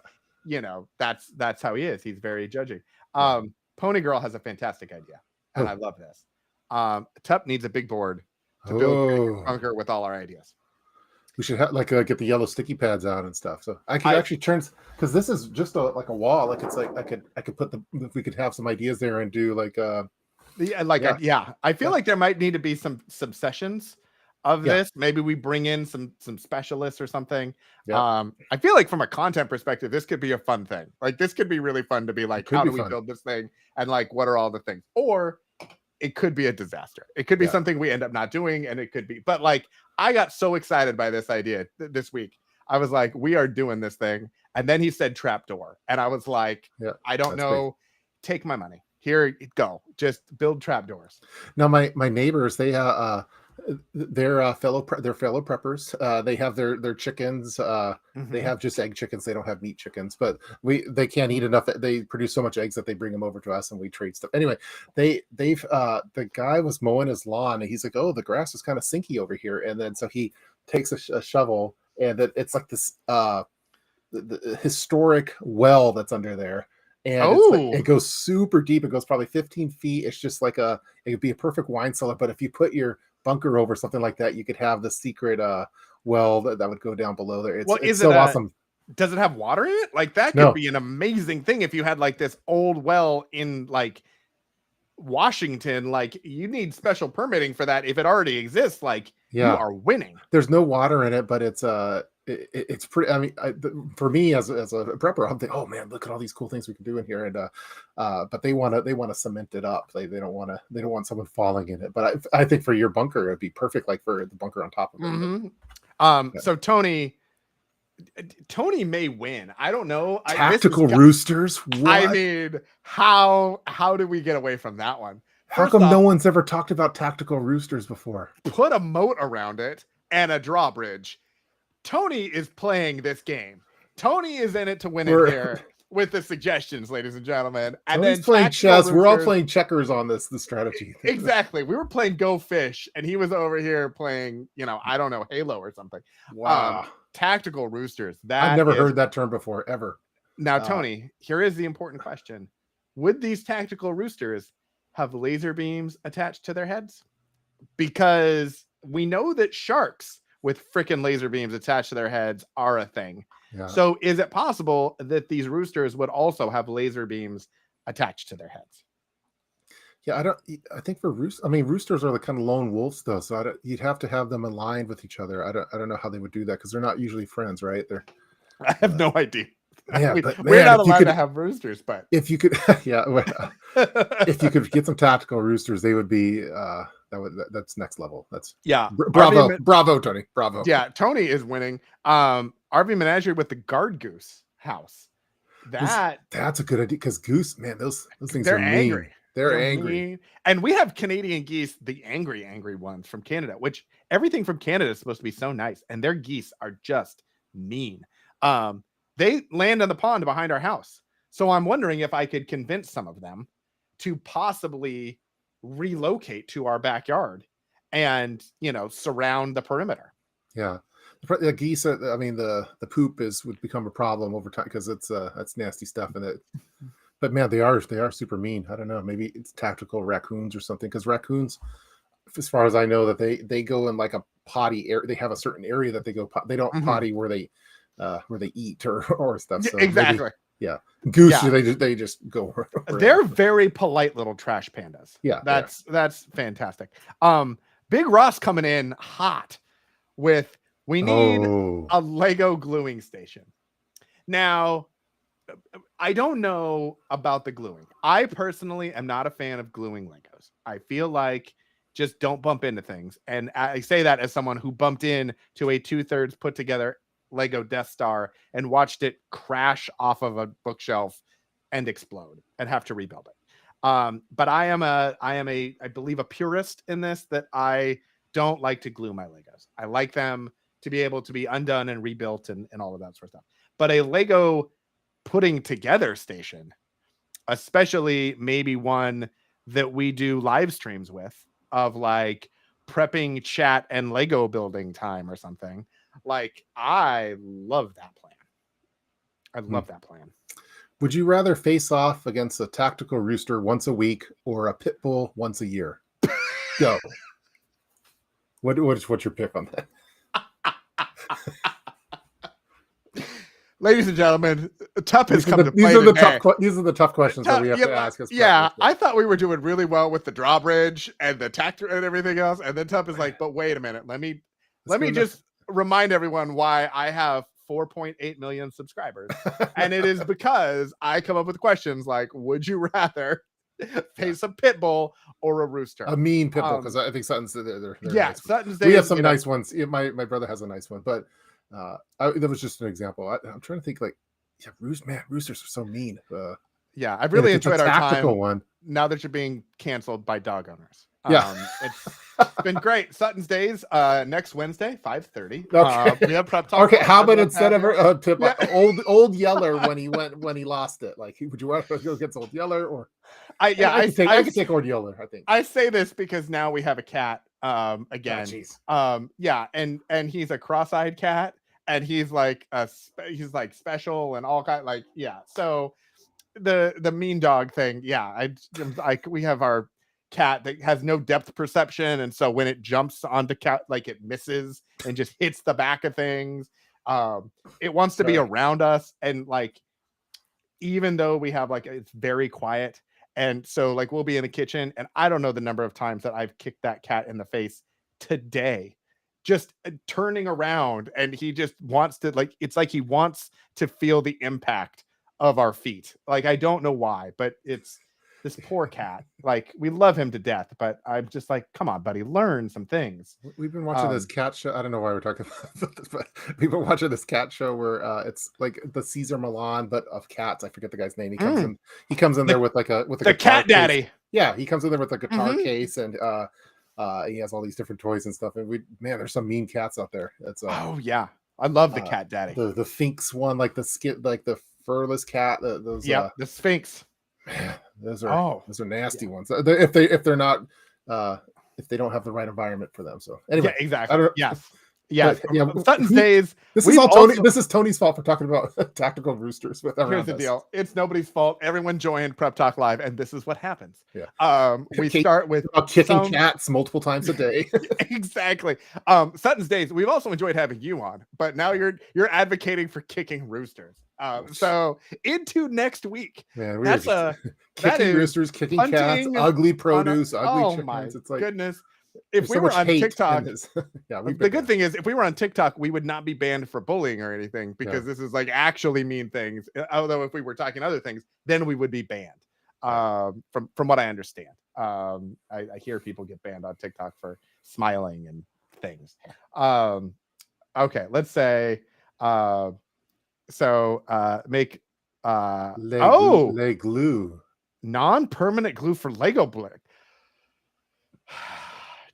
that's how he is. He's very judging. Pony Girl has a fantastic idea, and I love this. Tup needs a big board to build a bunker with all our ideas. We should have get the yellow sticky pads out and stuff. So I could actually turn, because this is just like a wall. Like, it's like I could put if we could have some ideas there and do like I feel like there might need to be some sessions of this. Maybe we bring in some specialists or something. I feel like from a content perspective, this could be a fun thing. Like, this could be really fun to be like, how do we build this thing, and like, what are all the things? Or it could be a disaster. It could be something we end up not doing, and it could be, but like, I got so excited by this idea this week. I was like, we are doing this thing. And then he said trapdoor, and I was like, I don't know. Big. Take my money. Here you go. Just build trapdoors. Now, my neighbors, they're fellow preppers. They have their chickens. They have just egg chickens. They don't have meat chickens, but they can't eat enough. They produce so much eggs that they bring them over to us, and we trade stuff. Anyway, the guy was mowing his lawn, and he's like, "Oh, the grass is kind of sinky over here." And then so he takes a shovel, and it's like this the historic well that's under there. And it goes super deep. It goes probably 15 feet. It's just like it could be a perfect wine cellar. But if you put your bunker over something like that, you could have the secret well that would go down below there. It's so awesome. Does it have water in it? Like, that could be an amazing thing if you had like this old well in like Washington. Like, you need special permitting for that if it already exists. Like, you Yeah. are winning. There's no water in it, but it's pretty. I mean, for me as a prepper, I'm thinking, oh man, look at all these cool things we can do in here, and but they want to cement it up. They don't want someone falling in it. But I think for your bunker, it'd be perfect, like for the bunker on top of it. Mm-hmm. So Tony may win. I don't know. Tactical roosters. What? I mean, how do we get away from that one? How come no one's ever talked about tactical roosters before? Put a moat around it and a drawbridge. Tony is playing this game. Tony is in it to win it here with the suggestions, ladies and gentlemen. And Tony's playing chess. We're all playing checkers on the strategy. Exactly. We were playing Go Fish, and he was over here playing, I don't know, Halo or something. Wow. Tactical roosters. I've never heard that term before, ever. Now, Tony, here is the important question. Would these tactical roosters have laser beams attached to their heads? Because we know that sharks with freaking laser beams attached to their heads are a thing. Yeah. So is it possible that these roosters would also have laser beams attached to their heads? Yeah, I think for roosters are the kind of lone wolves though. So you'd have to have them aligned with each other. I don't know how they would do that because they're not usually friends, right? I have no idea. Yeah, we're not allowed to have roosters, but if you could, if you could get some tactical roosters, they would be that's next level. That's bravo, Tony, bravo. Yeah, Tony is winning. RV Menagerie with the guard goose house. That's a good idea because goose, man, those things they're are angry. Mean. They're angry. Mean. And we have Canadian geese, the angry ones from Canada, which everything from Canada is supposed to be so nice, and their geese are just mean. They land on the pond behind our house. So I'm wondering if I could convince some of them to possibly relocate to our backyard and, surround the perimeter. Yeah. The geese, the poop would become a problem over time because that's nasty stuff in it. But man, they are super mean. I don't know. Maybe it's tactical raccoons or something because raccoons, as far as I know, that they go in like a potty area. They have a certain area that they go. They don't potty where they eat or stuff. So exactly. Maybe, goose. Yeah. They just go. They're very polite little trash pandas. Yeah, that's fantastic. Big Ross coming in hot with we need a Lego gluing station. Now, I don't know about the gluing. I personally am not a fan of gluing Legos. I feel like just don't bump into things, and I say that as someone who bumped in to a 2/3 put together Lego Death Star and watched it crash off of a bookshelf and explode and have to rebuild it. But I am I believe a purist in this, that I don't like to glue my Legos. I like them to be able to be undone and rebuilt and all of that sort of stuff. But a Lego putting together station, especially maybe one that we do live streams with, of like prepping chat and Lego building time or something. Like, I love that plan. I love that plan. Would you rather face off against a tactical rooster once a week or a pit bull once a year? Go. What's your pick on that? Ladies and gentlemen, Tup has come to play. These are the tough questions that we have to ask us. Yeah, I thought we were doing really well with the drawbridge and the tactor and everything else, and then Tup is like, "But wait a minute, let me just remind everyone why I have 4.8 million subscribers, and it is because I come up with questions like, would you rather face a pit bull or a rooster? A mean pit bull, because I think Sutton's they're nice. Sutton's. We have some nice ones. My brother has a nice one, but that was just an example. I'm trying to think roosters are so mean. I've really enjoyed our time. One. Now that you're being canceled by dog owners. It's been great. Sutton's Days next Wednesday, 5:30. Okay. We have prep talk. Okay, how about instead of old Yeller when he lost it? Like, would you rather go against Old Yeller or? I can take Old Yeller. I think I say this because now we have a cat again. And he's a cross-eyed cat, and he's like special and all kind So the mean dog thing. We have our cat that has no depth perception, and so when it jumps onto cat, like, it misses and just hits the back of things. It wants to be around us, and like, even though we have it's very quiet, and so we'll be in the kitchen, and I don't know the number of times that I've kicked that cat in the face today just turning around, and he just wants to, like, it's like he wants to feel the impact of our feet. Like, I don't know why, but it's this poor cat. Like, we love him to death, but I'm just like, come on, buddy, learn some things. We've been watching this cat show. I don't know why we're talking about this, but we've been watching this cat show where it's like the Caesar Milan, but of cats. I forget the guy's name. He comes in. He comes in there with a the cat daddy. Case. Yeah, he comes in there with a guitar case, and he has all these different toys and stuff. And there's some mean cats out there. It's oh yeah, I love the cat daddy. The Sphinx one, like the furless cat. Those the Sphinx. Those are nasty ones. If they're not if they don't have the right environment for them. So anyway, yeah, exactly. Yes. Sutton's Days. This is all Tony. This is Tony's fault for talking about tactical roosters with everyone. Here's the deal. It's nobody's fault. Everyone join Prep Talk Live, and this is what happens. Yeah. We start with kicking cats multiple times a day. Exactly. Sutton's Days. We've also enjoyed having you on, but now you're advocating for kicking roosters. So into next week. Man, kicking roosters, kicking cats, ugly produce, ugly chickens. It's like goodness. If we were on TikTok, the good thing is, if we were on TikTok, we would not be banned for bullying or anything, because this is like actually mean things. Although if we were talking other things, then we would be banned. From what I understand, I hear people get banned on TikTok for smiling and things. Okay, let's say make glue, non-permanent glue for Lego brick.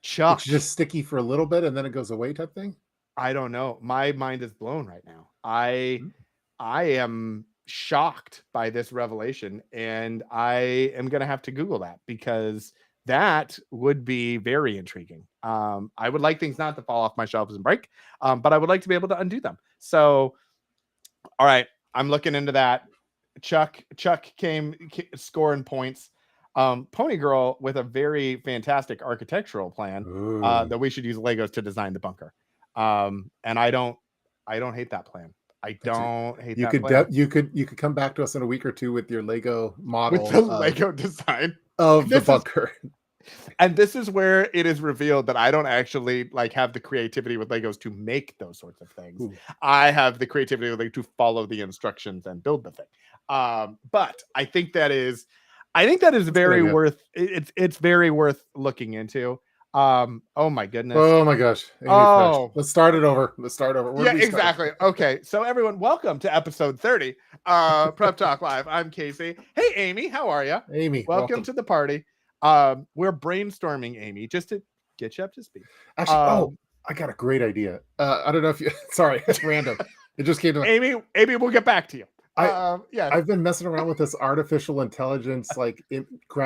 Chuck, it's just sticky for a little bit and then it goes away type thing. I don't know. My mind is blown right now. I am shocked by this revelation, and I am gonna have to Google that, because that would be very intriguing. I would like things not to fall off my shelves and break, but I would like to be able to undo them. So, all right, I'm looking into that. Chuck came scoring points. Pony Girl with a very fantastic architectural plan that we should use Legos to design the bunker. And I don't hate that plan. I don't hate that plan. You could come back to us in a week or two with your Lego model, with the Lego design of the bunker. And this is where it is revealed that I don't actually like have the creativity with Legos to make those sorts of things. Ooh. I have the creativity to follow the instructions and build the thing. But I think that is very worth it's very worth looking into. Oh my goodness. Oh my gosh. Let's start it over. Yeah, exactly. Okay. So everyone, welcome to episode 30. Prep Talk Live. I'm Casey. Hey Amy, how are you? Amy. Welcome to the party. We're brainstorming, Amy, just to get you up to speed. Actually, I got a great idea. I don't know if you sorry, it's random. It just came to me. Amy, we'll get back to you. I've been messing around with this artificial intelligence, like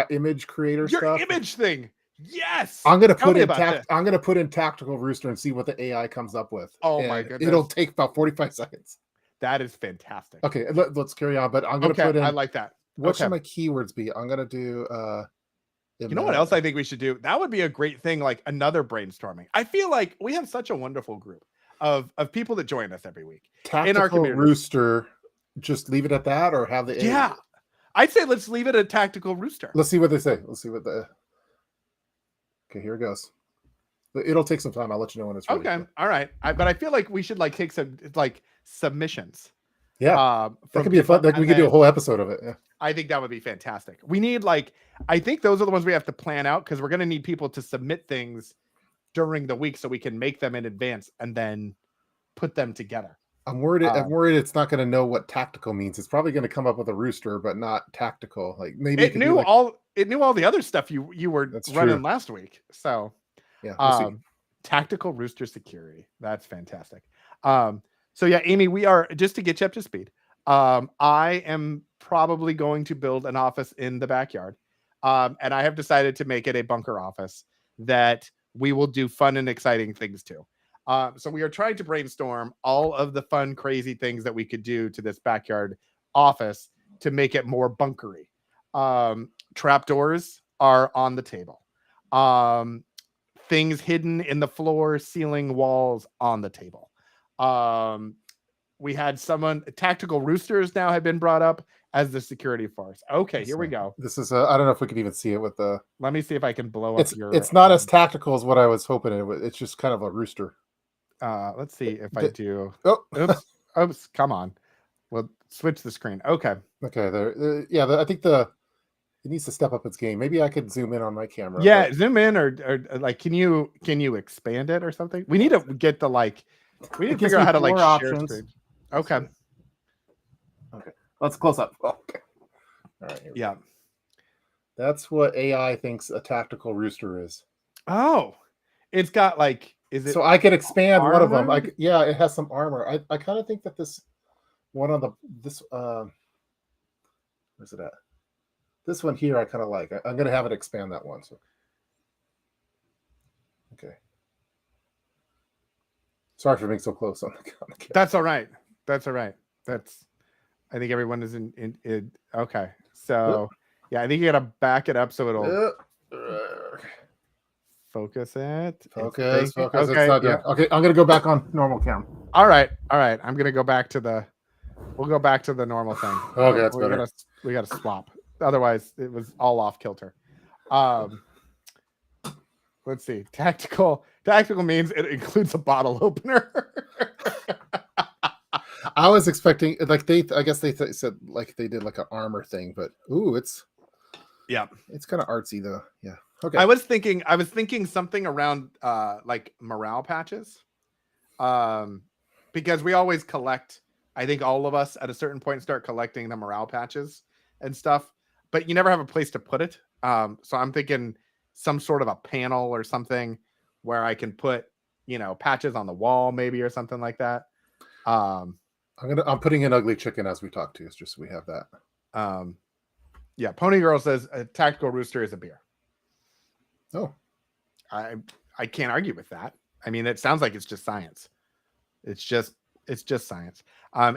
image creator stuff. Your image thing. Yes. I'm gonna put in Tactical Rooster and see what the AI comes up with. Oh my goodness. It'll take about 45 seconds. That is fantastic. Okay, let's carry on. But I'm gonna put in. I like that. What should my keywords be? I'm gonna do. You know what else I think we should do? That would be a great thing, like another brainstorming. I feel like we have such a wonderful group of people that join us every week Tactical in our community. Rooster. Just leave it at that, or have the AI? I'd say let's leave it a Tactical Rooster. Let's see what they say. Let's see what the. Okay, here it goes. It'll take some time. I'll let you know when it's ready. Okay, all right. But I feel like we should take some submissions. Yeah, that could be fun. We could do a whole episode of it. Yeah. I think that would be fantastic. We need I think those are the ones we have to plan out, because we're going to need people to submit things during the week so we can make them in advance and then put them together. I'm worried it's not going to know what tactical means. It's probably going to come up with a rooster, but not tactical. Like maybe it knew all the other stuff you were running last week. So yeah, we'll see. Tactical Rooster Security. That's fantastic. So yeah, Amy, we are, just to get you up to speed. I am probably going to build an office in the backyard. And I have decided to make it a bunker office that we will do fun and exciting things to. So we are trying to brainstorm all of the fun, crazy things that we could do to this backyard office to make it more bunkery. Trapdoors are on the table. Things hidden in the floor, ceiling, walls on the table. We had Tactical Roosters now have been brought up as the security force. Okay, here we go. This is I don't know if we can even see it with the. Let me see if I can blow up your. It's not as tactical as what I was hoping it would. It's just kind of a rooster. Let's see if I do. Oh, Oops, come on. We'll switch the screen. Okay. okay. Yeah, I think it needs to step up its game. Maybe I could zoom in on my camera. Yeah, zoom in or like can you expand it or something? We need to get the like we need to figure out how to like share screen. Okay. Okay. Let's close up. Okay. All right. Yeah. That's what AI thinks a tactical rooster is. Oh, it's got like, is it? So I could expand armor? one of them. Yeah, it has some armor. I kind of think that this one on where's it at? This one here I kind of like. I'm gonna have it expand that one. So okay. Sorry for being so close on the camera. That's all right. That's all right. I think everyone is in okay. So yeah, I think you gotta back it up so it'll focus it. Focus. Okay, it's not done. Okay, I'm gonna go back on normal cam. All right. I'm gonna go back to we'll go back to the normal thing. Okay, that's better. We gotta swap. Otherwise it was all off kilter. Let's see. Tactical means it includes a bottle opener. I was expecting like I guess they said like they did like an armor thing, but it's kind of artsy though. Yeah. Okay. I was thinking something around like morale patches. Because we always collect, I think all of us at a certain point start collecting the morale patches and stuff, but you never have a place to put it. So I'm thinking some sort of a panel or something where I can put, patches on the wall maybe or something like that. I'm putting in ugly chicken as we talk to you, just so we have that. Yeah, Pony Girl says a tactical rooster is a beer. Oh, I can't argue with that. I mean, it sounds like it's just science. It's just science.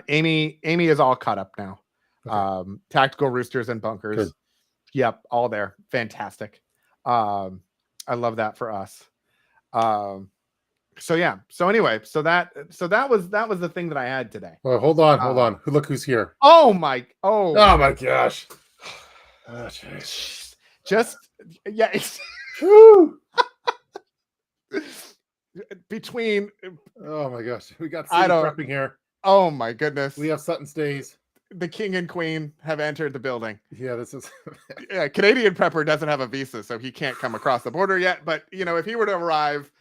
Amy is all caught up now. Okay. Tactical roosters and bunkers. Good. Yep, all there. Fantastic. I love that for us. So yeah. So anyway, so that was the thing that I had today. Well, hold on. Look who's here. Oh my gosh. Oh, just yeah. Between oh my gosh, we got city prepping here. Oh my goodness, we have Sutton's Days. The king and queen have entered the building. Yeah, this is yeah. Canadian prepper doesn't have a visa, so he can't come across the border yet. But if he were to arrive,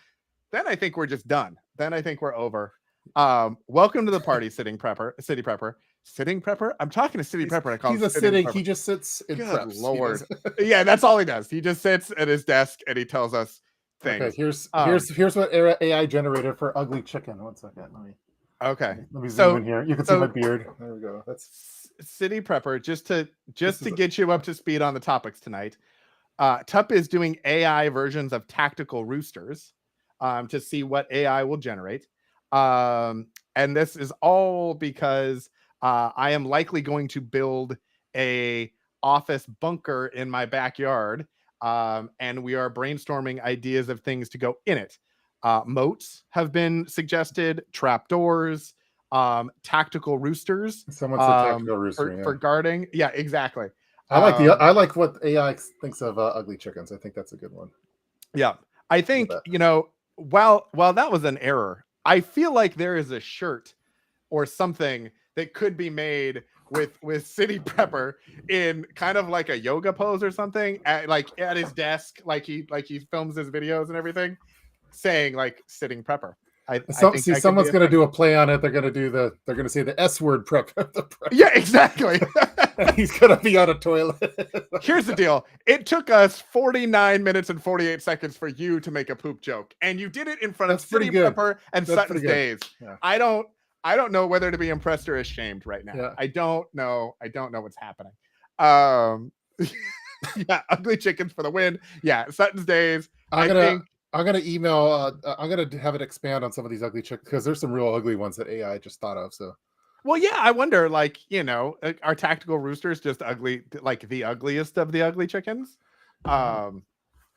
then I think we're just done. Then I think we're over. Welcome to the party, city prepper. I'm talking to city prepper. I call him sitting. He just sits in preps. Lord, yeah, that's all he does. He just sits at his desk and he tells us things. Okay, here's what AI generated for ugly chicken. 1 second. Let me zoom in here. You can see my beard. There we go. That's city prepper. Just to get you up to speed on the topics tonight. Tup is doing AI versions of tactical roosters to see what AI will generate. And this is all because I am likely going to build a office bunker in my backyard. And we are brainstorming ideas of things to go in it. Moats have been suggested, trapdoors, tactical roosters. Someone said tactical rooster for guarding. Yeah, exactly. I like what AI thinks of ugly chickens. I think that's a good one. Yeah, I think while that was an error, I feel like there is a shirt or something that could be made with city prepper in kind of like a yoga pose or something at his desk, like he films his videos and everything, saying like sitting prepper. I think someone's going to do a play on it. They're going to say the S word prep. Yeah, exactly. He's going to be on a toilet. Here's the deal. It took us 49 minutes and 48 seconds for you to make a poop joke, and you did it in front of City Prepper and Sutton's Days. Yeah. I don't know whether to be impressed or ashamed right now. Yeah. I don't know what's happening. Yeah, ugly chickens for the win. Yeah, Sutton's Days. I'm gonna email. I'm gonna have it expand on some of these ugly chickens because there's some real ugly ones that AI just thought of. So, well, yeah, I wonder, are tactical roosters just ugly, like the ugliest of the ugly chickens?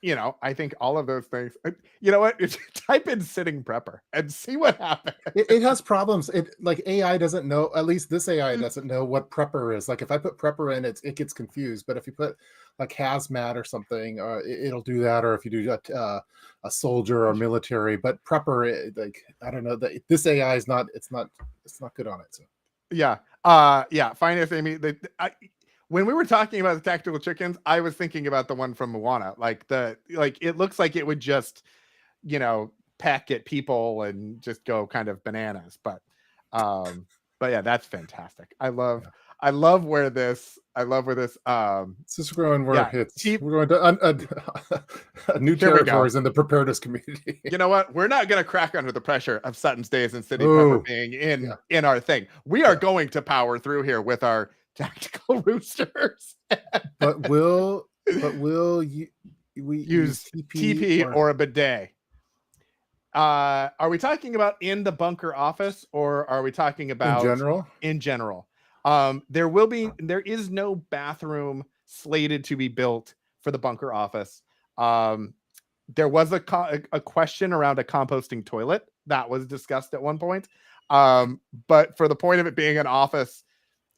you know, I think all of those things. You know what? Type in sitting prepper and see what happens. It has problems. It like AI doesn't know. At least this AI doesn't know what prepper is. Like if I put prepper in, it gets confused. But if you put like hazmat or something, it'll do that. Or if you do a soldier or military, but prepper, like I don't know. This AI is not. It's not good on it. So. Yeah. Yeah. Finance Amy. When we were talking about the tactical chickens, I was thinking about the one from Moana. Like it looks like it would just, you know, peck at people and just go kind of bananas. But yeah, that's fantastic. I love where this. This is growing where yeah, we're going to new territories in the preparedness community. You know what? We're not going to crack under the pressure of Sutton's Days and City Prepper being in our thing. We are going to power through here with our tactical roosters. but will we use TP or a bidet? Are we talking about in the bunker office, or are we talking about in general? There is no bathroom slated to be built for the bunker office. There was a question around a composting toilet that was discussed at one point. But for the point of it being an office,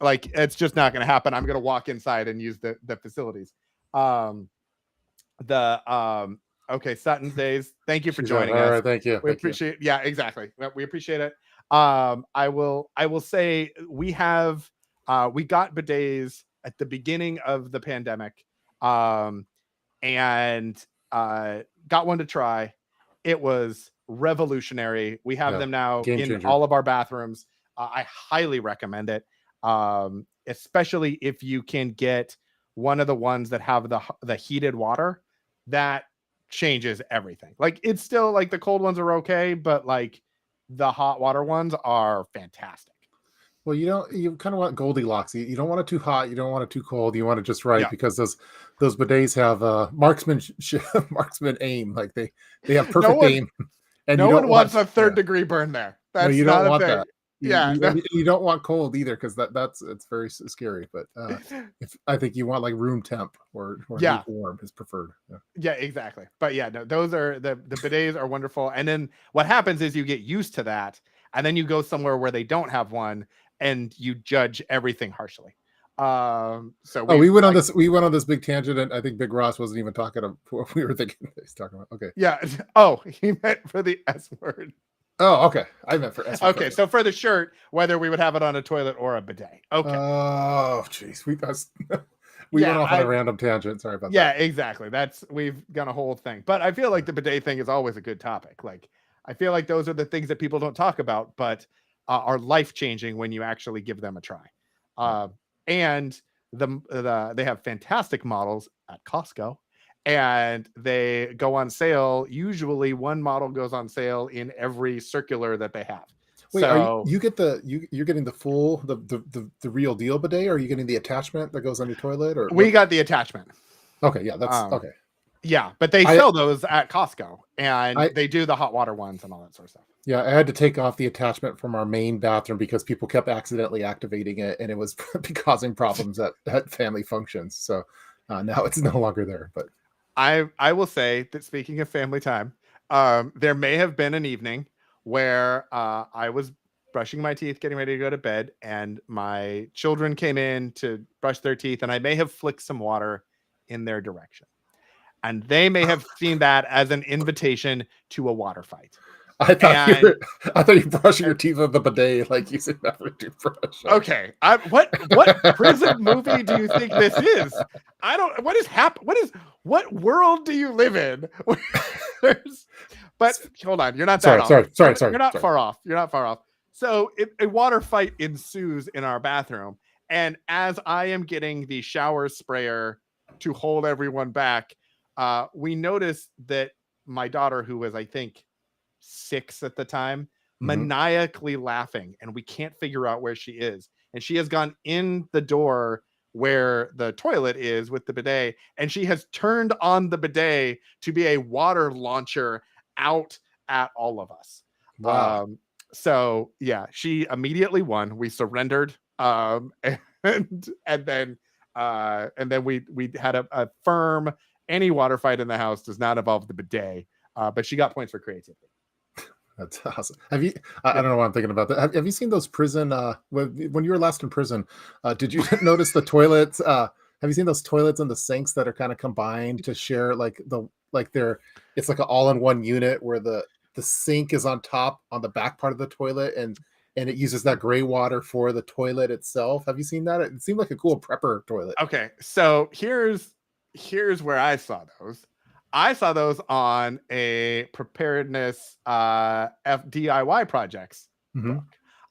like it's just not going to happen. I'm going to walk inside and use the facilities. Okay, Sutton's Days. Thank you for joining us. Thank you. We appreciate. Yeah, exactly. We appreciate it. I will say we got bidets at the beginning of the pandemic, and got one to try. It was revolutionary. We have them now in all of our bathrooms. I highly recommend it, especially if you can get one of the ones that have the heated water. That changes everything. Like it's still like the cold ones are okay, but like the hot water ones are fantastic. Well, you kind of want Goldilocks. You don't want it too hot. You don't want it too cold. You want it just right, because those bidets have marksman aim. Like they have perfect aim. And no one wants a third degree burn there. That's you don't want that. You don't want cold either, because it's very scary. But I think you want like room temp or warm is preferred. Yeah, exactly. But yeah, no, those are the bidets are wonderful. And then what happens is you get used to that, and then you go somewhere where they don't have one, and you judge everything harshly. So we went on this big tangent, and I think Big Ross wasn't even talking about what we were thinking he's talking about. Okay. Yeah. Oh, he meant for the S word. Oh, okay. I meant for S. Okay, so for the shirt, whether we would have it on a toilet or a bidet. Okay. Oh, jeez. We went off on a random tangent. Sorry about that. Yeah, exactly. We've got a whole thing. But I feel like the bidet thing is always a good topic. Like, I feel like those are the things that people don't talk about, but are life-changing when you actually give them a try. And they have fantastic models at Costco, and they go on sale. Usually one model goes on sale in every circular that they have. Wait, so you're getting the full the real deal bidet, or are you getting the attachment that goes on your toilet? Or we got the attachment. Okay, yeah, that's okay. Yeah, but they sell those at Costco, and they do the hot water ones and all that sort of stuff. Yeah, I had to take off the attachment from our main bathroom because people kept accidentally activating it, and it was causing problems at family functions. So now it's no longer there. But I will say that, speaking of family time, there may have been an evening where I was brushing my teeth, getting ready to go to bed, and my children came in to brush their teeth, and I may have flicked some water in their direction. And they may have seen that as an invitation to a water fight. I thought you were brushing your teeth with the bidet, like using that for a toothbrush. Okay, what prison movie do you think this is? I don't. What is happening? What world do you live in? But hold on, you're not that off. Sorry. You're not far off. You're not far off. So a water fight ensues in our bathroom, and as I am getting the shower sprayer to hold everyone back, we noticed that my daughter, who was, I think, 6 at the time, maniacally laughing, and we can't figure out where she is. And she has gone in the door where the toilet is with the bidet, and she has turned on the bidet to be a water launcher out at all of us. Wow. So yeah, she immediately won. We surrendered, and then we had a firm any water fight in the house does not involve the bidet. But she got points for creativity. That's awesome. Have you? I don't know why I'm thinking about that. Have you seen those prison? When you were last in prison, did you notice the toilets? Have you seen those toilets and the sinks that are kind of combined to share it's like an all-in-one unit where the sink is on top on the back part of the toilet and it uses that gray water for the toilet itself. Have you seen that? It seemed like a cool prepper toilet. Okay, so here's where I saw those. I saw those on a preparedness DIY projects book.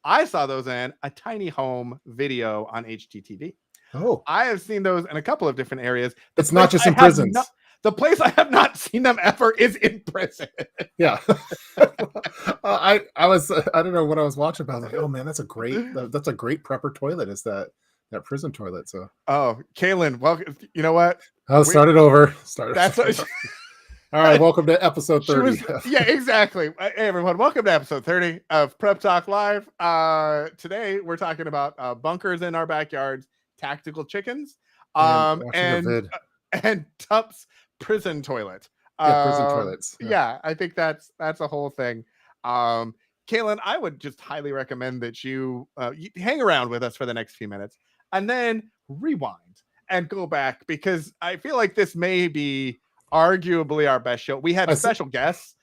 I saw those in a tiny home video on HGTV. Oh, I have seen those in a couple of different areas. It's not just in prisons. The place I have not seen them ever is in prison. Yeah. I don't know what I was watching about. I was like, oh man, that's a great prepper toilet. Is that prison toilet? So Kaylin, welcome. You know what? I'll start it over. All right, welcome to episode 30. Yeah, exactly. Hey everyone, welcome to episode 30 of Prep Talk Live. Today we're talking about bunkers in our backyards, tactical chickens, and Tup's prison toilet. Prison toilets. Yeah, I think that's a whole thing. Kaylin, I would just highly recommend that you hang around with us for the next few minutes and then rewind and go back, because I feel like this may be arguably our best show. We had special guests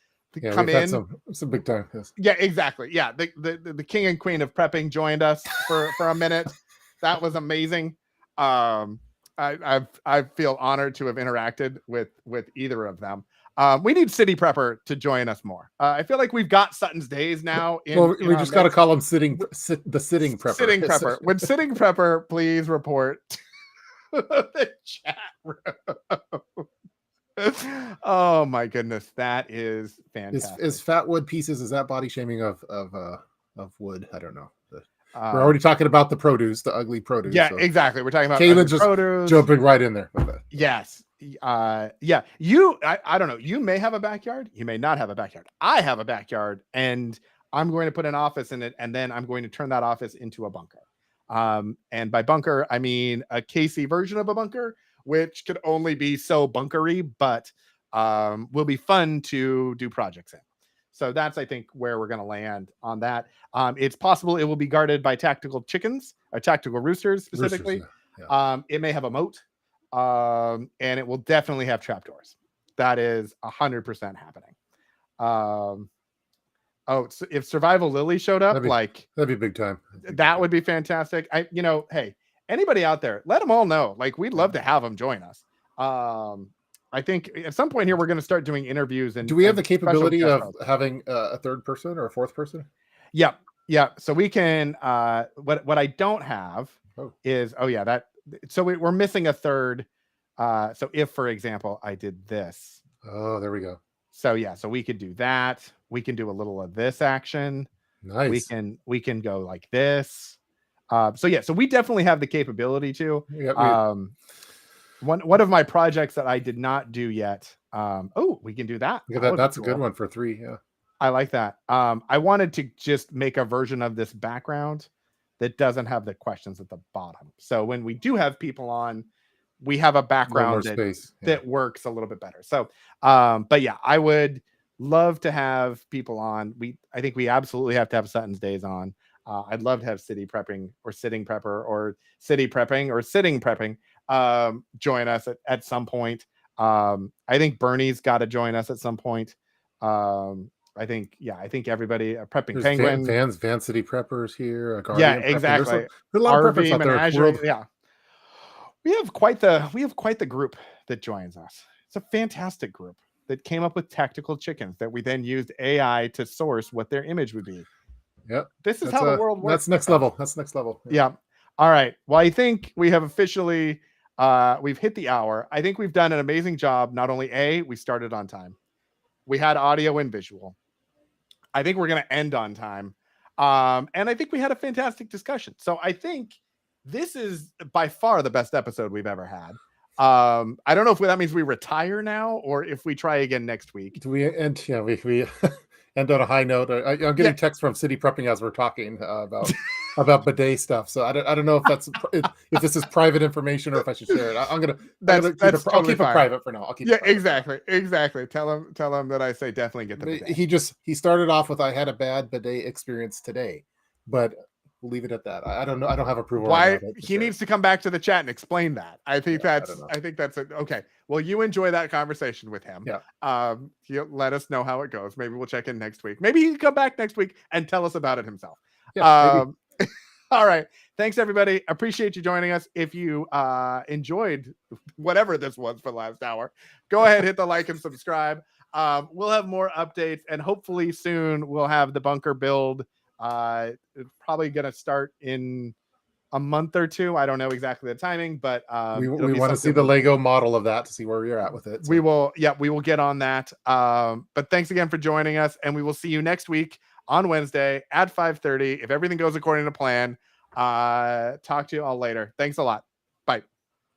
come in. Some big time. Yes. Yeah, exactly. Yeah, the king and queen of prepping joined us for a minute. That was amazing. I feel honored to have interacted with either of them. We need City Prepper to join us more. I feel like we've got Sutton's Days now. We just got to call him the Sitting Prepper. Sitting Prepper. Would Sitting Prepper please report to the chat room? Oh my goodness, that is fantastic. Is fat wood pieces? Is that body shaming of wood? I don't know. We're already talking about the produce, the ugly produce. Yeah, exactly. We're talking about Caitlin's just produce. Jumping right in there with that. Yes. Yeah. I don't know. You may have a backyard. You may not have a backyard. I have a backyard, and I'm going to put an office in it, and then I'm going to turn that office into a bunker. And by bunker, I mean a Casey version of a bunker, which could only be so bunkery, but will be fun to do projects in. So that's, I think, where we're going to land on that. It's possible it will be guarded by tactical chickens or tactical roosters specifically. Roosters, yeah. It may have a moat, and it will definitely have trapdoors. That is 100% happening. So if Survival Lily showed up, that'd be big time. That would be fantastic. Hey, anybody out there, let them all know. Like, we'd love to have them join us. I think at some point here, we're going to start doing interviews. And do we have the capability of having a third person or a fourth person? Yeah. Yeah. So we can, what I don't have is, so we're missing a third. So if, for example, I did this. Oh, there we go. So yeah, so we could do that. We can do a little of this action. Nice. We can go like this. So we definitely have the capability to. One of my projects that I did not do yet. We can do that. That's a good one for 3. Yeah, I like that. I wanted to just make a version of this background that doesn't have the questions at the bottom. So when we do have people on, we have a background that works a little bit better. So, but yeah, I would love to have people on. I think we absolutely have to have Sutton's Days on. I'd love to have City Prepping or Sitting Prepper or City Prepping or Sitting Prepping join us at some point. I think Bernie's got to join us at some point. I think everybody, Prepping Penguin, Van City Preppers here. Yeah, exactly. There's a lot of preppers out there. Yeah, we have quite the group that joins us. It's a fantastic group that came up with tactical chickens that we then used AI to source what their image would be. Yep. This is how the world works. That's next level. Yeah. All right. Well, I think we have officially we've hit the hour. I think we've done an amazing job. Not only we started on time. We had audio and visual. I think we're going to end on time. And I think we had a fantastic discussion. So I think this is by far the best episode we've ever had. I don't know if that means we retire now or if we try again next week. Do we end? Yeah, we end on a high note. I'm getting texts from City Prepping as we're talking about about bidet stuff. So I don't know if that's if this is private information or if I should share it. I'm gonna That's I'll totally keep it fine. private for now. I'll keep Yeah, it private for now. exactly. Tell him that I say definitely get the bidet. He started off with I had a bad bidet experience today, but we'll leave it at that. I don't know. I don't have approval Why right now he needs to come back to the chat and explain that. I think I think that's it. Okay. Well, you enjoy that conversation with him. Yeah. You let us know how it goes. Maybe we'll check in next week. Maybe he can come back next week and tell us about it himself. Yeah. All right. Thanks everybody. Appreciate you joining us. If you enjoyed whatever this was for the last hour, go ahead, hit the like and subscribe. We'll have more updates, and hopefully soon we'll have the bunker build. It's probably gonna start in a month or two. I don't know exactly the timing, but We want to see the Lego model of that to see where we're at with it. So. We will get on that. But thanks again for joining us, and we will see you next week on Wednesday at 5:30. If everything goes according to plan, talk to you all later. Thanks a lot. Bye.